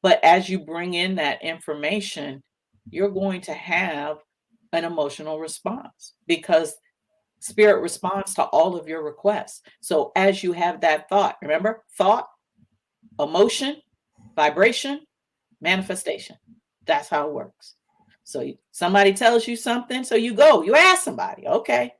Speaker 2: But as you bring in that information, you're going to have an emotional response because spirit responds to all of your requests. So as you have that thought, remember, thought, emotion, vibration, manifestation. That's how it works. So somebody tells you something, so you go, you ask somebody, okay.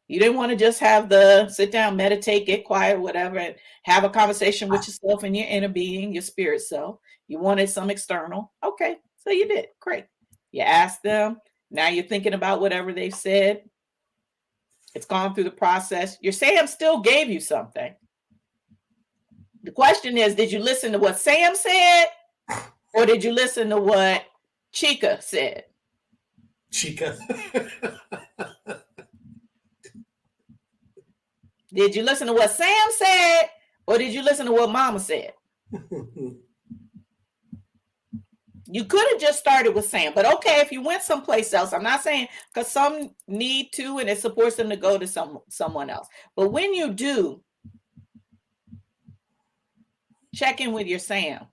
Speaker 2: You didn't want to just have the sit down, meditate, get quiet, whatever, and have a conversation with yourself and your inner being, your spirit self. You wanted some external. Okay, so you did. Great. You asked them. Now you're thinking about whatever they've said. It's gone through the process. Your Sam still gave you something. The question is, did you listen to what Sam said? Or did you listen to what Chica said?
Speaker 1: Chica.
Speaker 2: Did you listen to what Sam said? Or did you listen to what Mama said? You could have just started with Sam, but okay, if you went someplace else, I'm not saying because some need to, and it supports them to go to someone else. But when you do, check in with your Sam,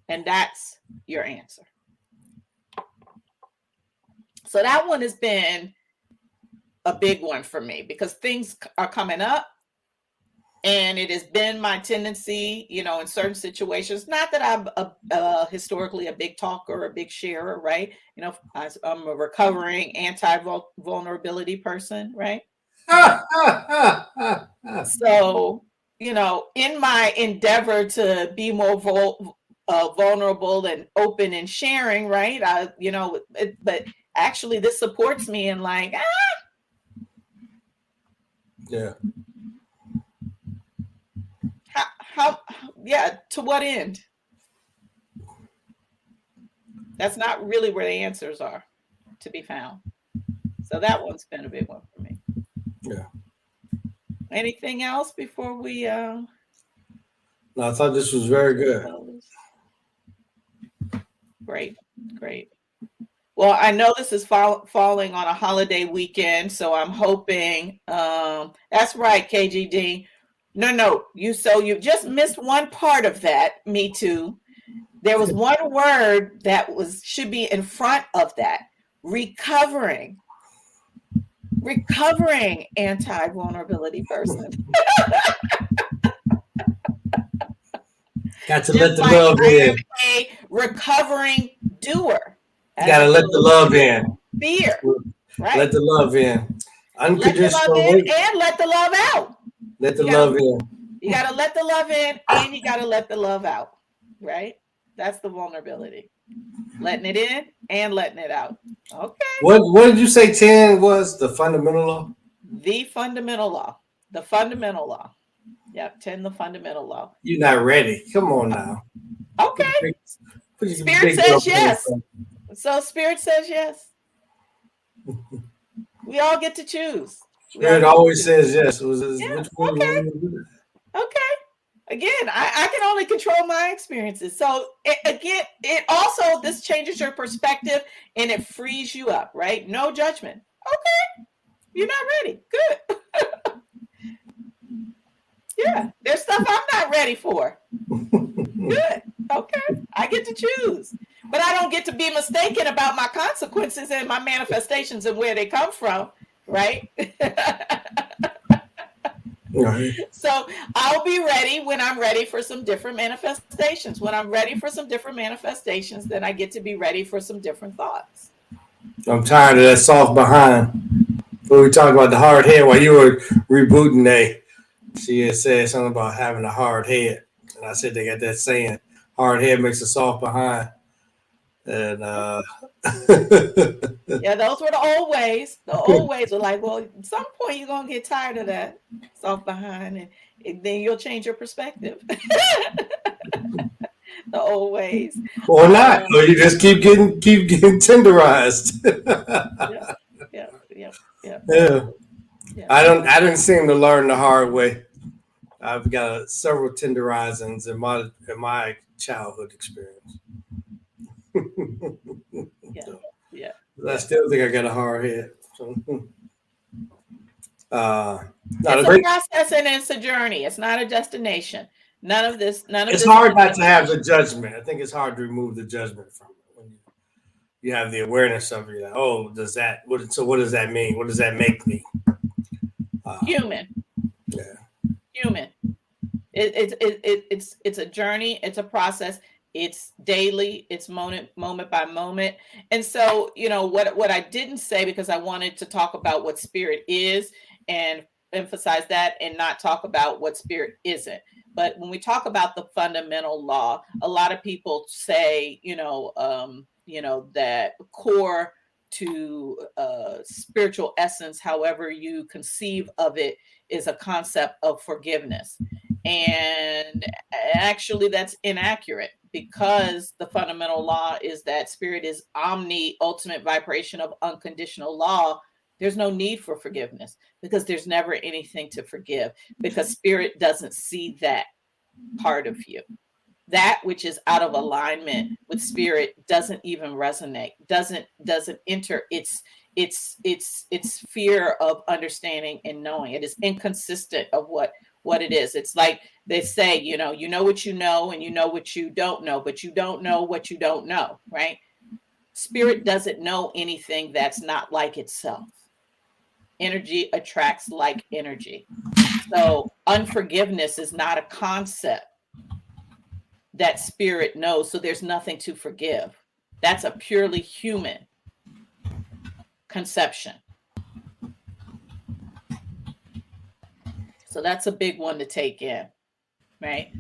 Speaker 2: and that's your answer. So that one has been a big one for me because things are coming up. And it has been my tendency, you know, in certain situations, not that I'm historically a big talker or a big sharer, right? You know, I'm a recovering anti-vulnerability person, right? So, you know, in my endeavor to be more vulnerable and open and sharing, right? But actually this supports me in like,
Speaker 1: Yeah.
Speaker 2: how yeah, to what end? That's not really where the answers are to be found. So that one's been a big one for me.
Speaker 1: Yeah.
Speaker 2: Anything else before we
Speaker 1: No, I thought this was very good.
Speaker 2: Great. Well, I know this is falling on a holiday weekend, so I'm hoping that's right, KGD. No, you just missed one part of that. Me too. There was one word that should be in front of that. Recovering anti-vulnerability person.
Speaker 1: Got to
Speaker 2: Just
Speaker 1: let the
Speaker 2: like
Speaker 1: love
Speaker 2: I
Speaker 1: in.
Speaker 2: am a recovering doer.
Speaker 1: Got to let the love in.
Speaker 2: Fear, right?
Speaker 1: Let the love in.
Speaker 2: Let the love
Speaker 1: Unconditional
Speaker 2: in
Speaker 1: wait.
Speaker 2: and let the love out.
Speaker 1: Let the love in.
Speaker 2: You got to let the love in and you got to let the love out, right? That's the vulnerability. Letting it in and letting it out. Okay.
Speaker 1: What did you say 10 was the fundamental law?
Speaker 2: The fundamental law. The fundamental law. Yep, 10, the fundamental law.
Speaker 1: You're not ready. Come on now.
Speaker 2: Okay. Spirit says yes. So Spirit says yes. We all get to choose.
Speaker 1: Spirit always says yes.
Speaker 2: Yeah, okay. Again, I can only control my experiences. So it also, this changes your perspective and it frees you up, right? No judgment. Okay. You're not ready. Good. Yeah. There's stuff I'm not ready for. Good. Okay. I get to choose. But I don't get to be mistaken about my consequences and my manifestations and where they come from, right?
Speaker 1: Right.
Speaker 2: So I'll be ready when I'm ready for some different manifestations. When I'm ready for some different manifestations, then I get to be ready for some different thoughts.
Speaker 1: I'm tired of that soft behind. When we talked about the hard head while you were rebooting, she had said something about having a hard head. And I said they got that saying, hard head makes a soft behind. And
Speaker 2: yeah, those were the old ways. The old ways were like, well, at some point you're gonna get tired of that soft behind, and then you'll change your perspective. The old ways,
Speaker 1: or not, or you just keep getting tenderized.
Speaker 2: Yeah.
Speaker 1: I didn't seem to learn the hard way. I've got several tenderizings in my childhood experience.
Speaker 2: Yeah.
Speaker 1: I still think I got a hard head. So,
Speaker 2: it's a process and it's a journey. It's not a destination. None of this.
Speaker 1: It's hard not to have the judgment. I think it's hard to remove the judgment from it when you have the awareness of it. Like, oh, what does that mean? What does that make me?
Speaker 2: Human.
Speaker 1: Yeah.
Speaker 2: Human. It's a journey. It's a process. It's daily. It's moment by moment. And so, you know, what I didn't say, because I wanted to talk about what spirit is and emphasize that and not talk about what spirit isn't. But when we talk about the fundamental law, a lot of people say, that core to spiritual essence, however you conceive of it, is a concept of forgiveness. And actually, that's inaccurate, because the fundamental law is that spirit is ultimate vibration of unconditional law. There's no need for forgiveness, because there's never anything to forgive, because spirit doesn't see that part of you. That which is out of alignment with spirit doesn't even resonate, doesn't enter its sphere of understanding and knowing. It is inconsistent of what it is. It's like they say, you know what you know, and you know what you don't know, but you don't know what you don't know, right? Spirit doesn't know anything that's not like itself. Energy attracts like energy. So unforgiveness is not a concept that spirit knows. So there's nothing to forgive. That's a purely human conception. So that's a big one to take in, right?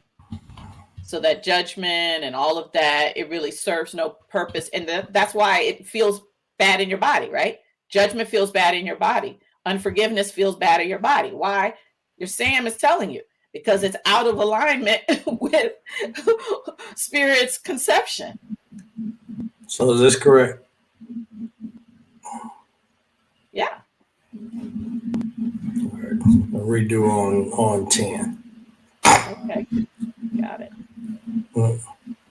Speaker 2: So that judgment and all of that, it really serves no purpose. And that's why it feels bad in your body, right? Judgment feels bad in your body. Unforgiveness feels bad in your body. Why? Your Sam is telling you, because it's out of alignment with spirit's conception.
Speaker 1: So is this correct?
Speaker 2: Yeah.
Speaker 1: I'll redo on 10.
Speaker 2: Okay. Got it.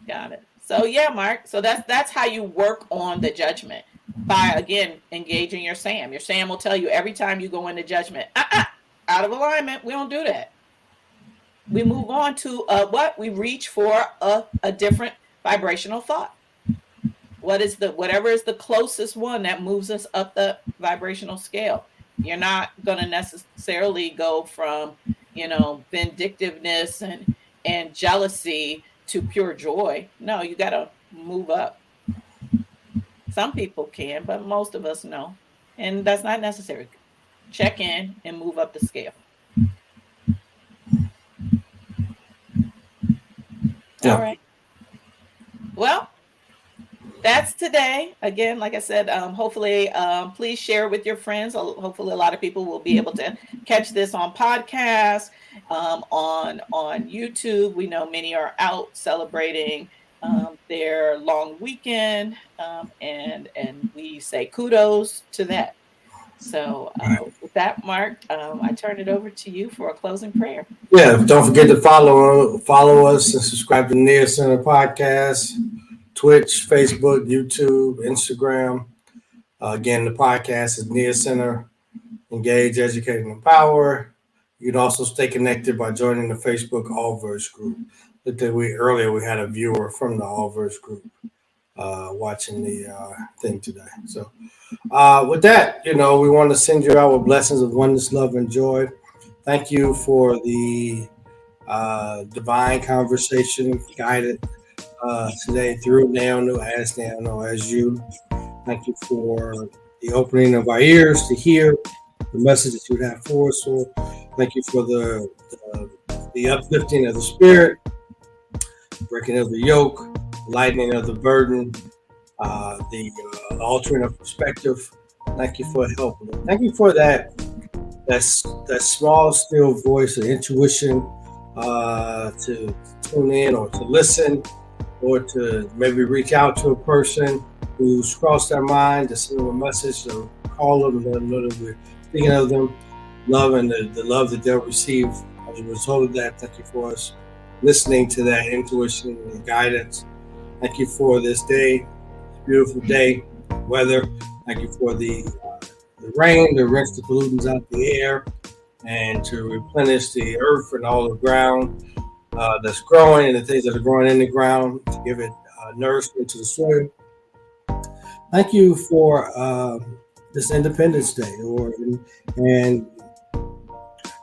Speaker 2: Got it. So yeah, Mark. So that's how you work on the judgment, by again engaging your Sam. Your Sam will tell you every time you go into judgment, out of alignment. We don't do that. We move on to what? We reach for a different vibrational thought. Whatever is the closest one that moves us up the vibrational scale. You're not going to necessarily go from, vindictiveness and jealousy to pure joy. No, you got to move up. Some people can, but most of us no. And that's not necessary. Check in and move up the scale.
Speaker 1: Yeah.
Speaker 2: All right. Well, that's today. Again, like I said, hopefully, please share with your friends. Hopefully, a lot of people will be able to catch this on podcast, on YouTube. We know many are out celebrating their long weekend, and we say kudos to that. So, with that, Mark, I turn it over to you for a closing prayer.
Speaker 1: Yeah, don't forget to follow us and subscribe to Near Center Podcast. Twitch, Facebook, YouTube, Instagram. Again, the podcast is Near Center, Engage, Educate, and Empower. You can also stay connected by joining the Facebook Allverse group. Earlier we had a viewer from the Allverse group watching the thing today. So with that, we want to send you out with blessings of oneness, love, and joy. Thank you for the divine conversation guided today through Naono, as Naono, as you. Thank you for the opening of our ears to hear the message that you have for us. So thank you for the uplifting of the spirit, breaking of the yoke, lightening of the burden, the altering of perspective. Thank you for helping. Thank you for that small, still voice of intuition to tune in or to listen, or to maybe reach out to a person who's crossed their mind, to send them a message or call them and let them know that we're thinking of them, love and the love that they'll receive as a result of that. Thank you for us listening to that intuition and guidance. Thank you for this day, beautiful day, weather. Thank you for the rain to rinse the pollutants out the air and to replenish the earth and all the ground that's growing and the things that are growing in the ground, to give it nourishment to the soil. Thank you for this Independence Day, and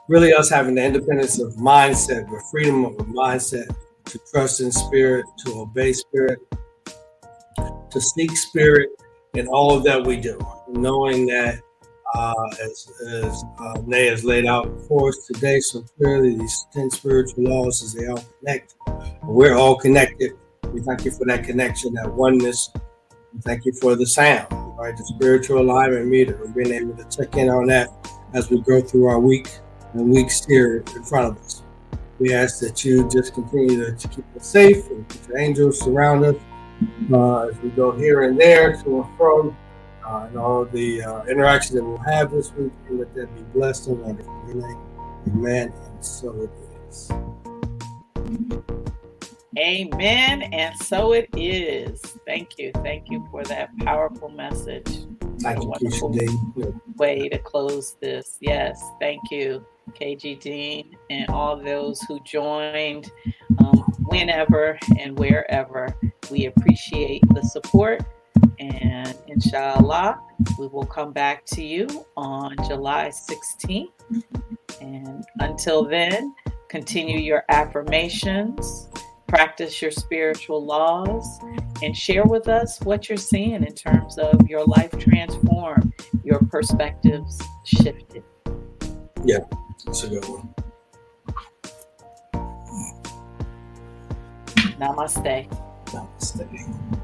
Speaker 1: really us having the independence of mindset, the freedom of a mindset to trust in spirit, to obey spirit, to seek spirit in all of that we do, knowing that as Nay has laid out for us today so clearly, these 10 spiritual laws, as they all connect, we're all connected. We thank you for that connection, that oneness. We thank you for the sound, right? The spiritual alignment meter, and being able to check in on that as we go through our week and weeks here in front of us. We ask that you just continue to keep us safe and keep your angels surround us as we go here and there, to and from. And all the interactions that we'll have this week, and let that be blessed and wonderful. Amen. And so it is.
Speaker 2: Amen. And so it is. Thank you. Thank you for that powerful message.
Speaker 1: Thank you,
Speaker 2: wonderful way to close this. Yes. Thank you, KG Dean, and all those who joined whenever and wherever. We appreciate the support. And inshallah, we will come back to you on July 16th. And until then, continue your affirmations, practice your spiritual laws, and share with us what you're seeing in terms of your life transformed, your perspectives shifted.
Speaker 1: Yeah, that's a good one.
Speaker 2: Namaste.
Speaker 1: Namaste.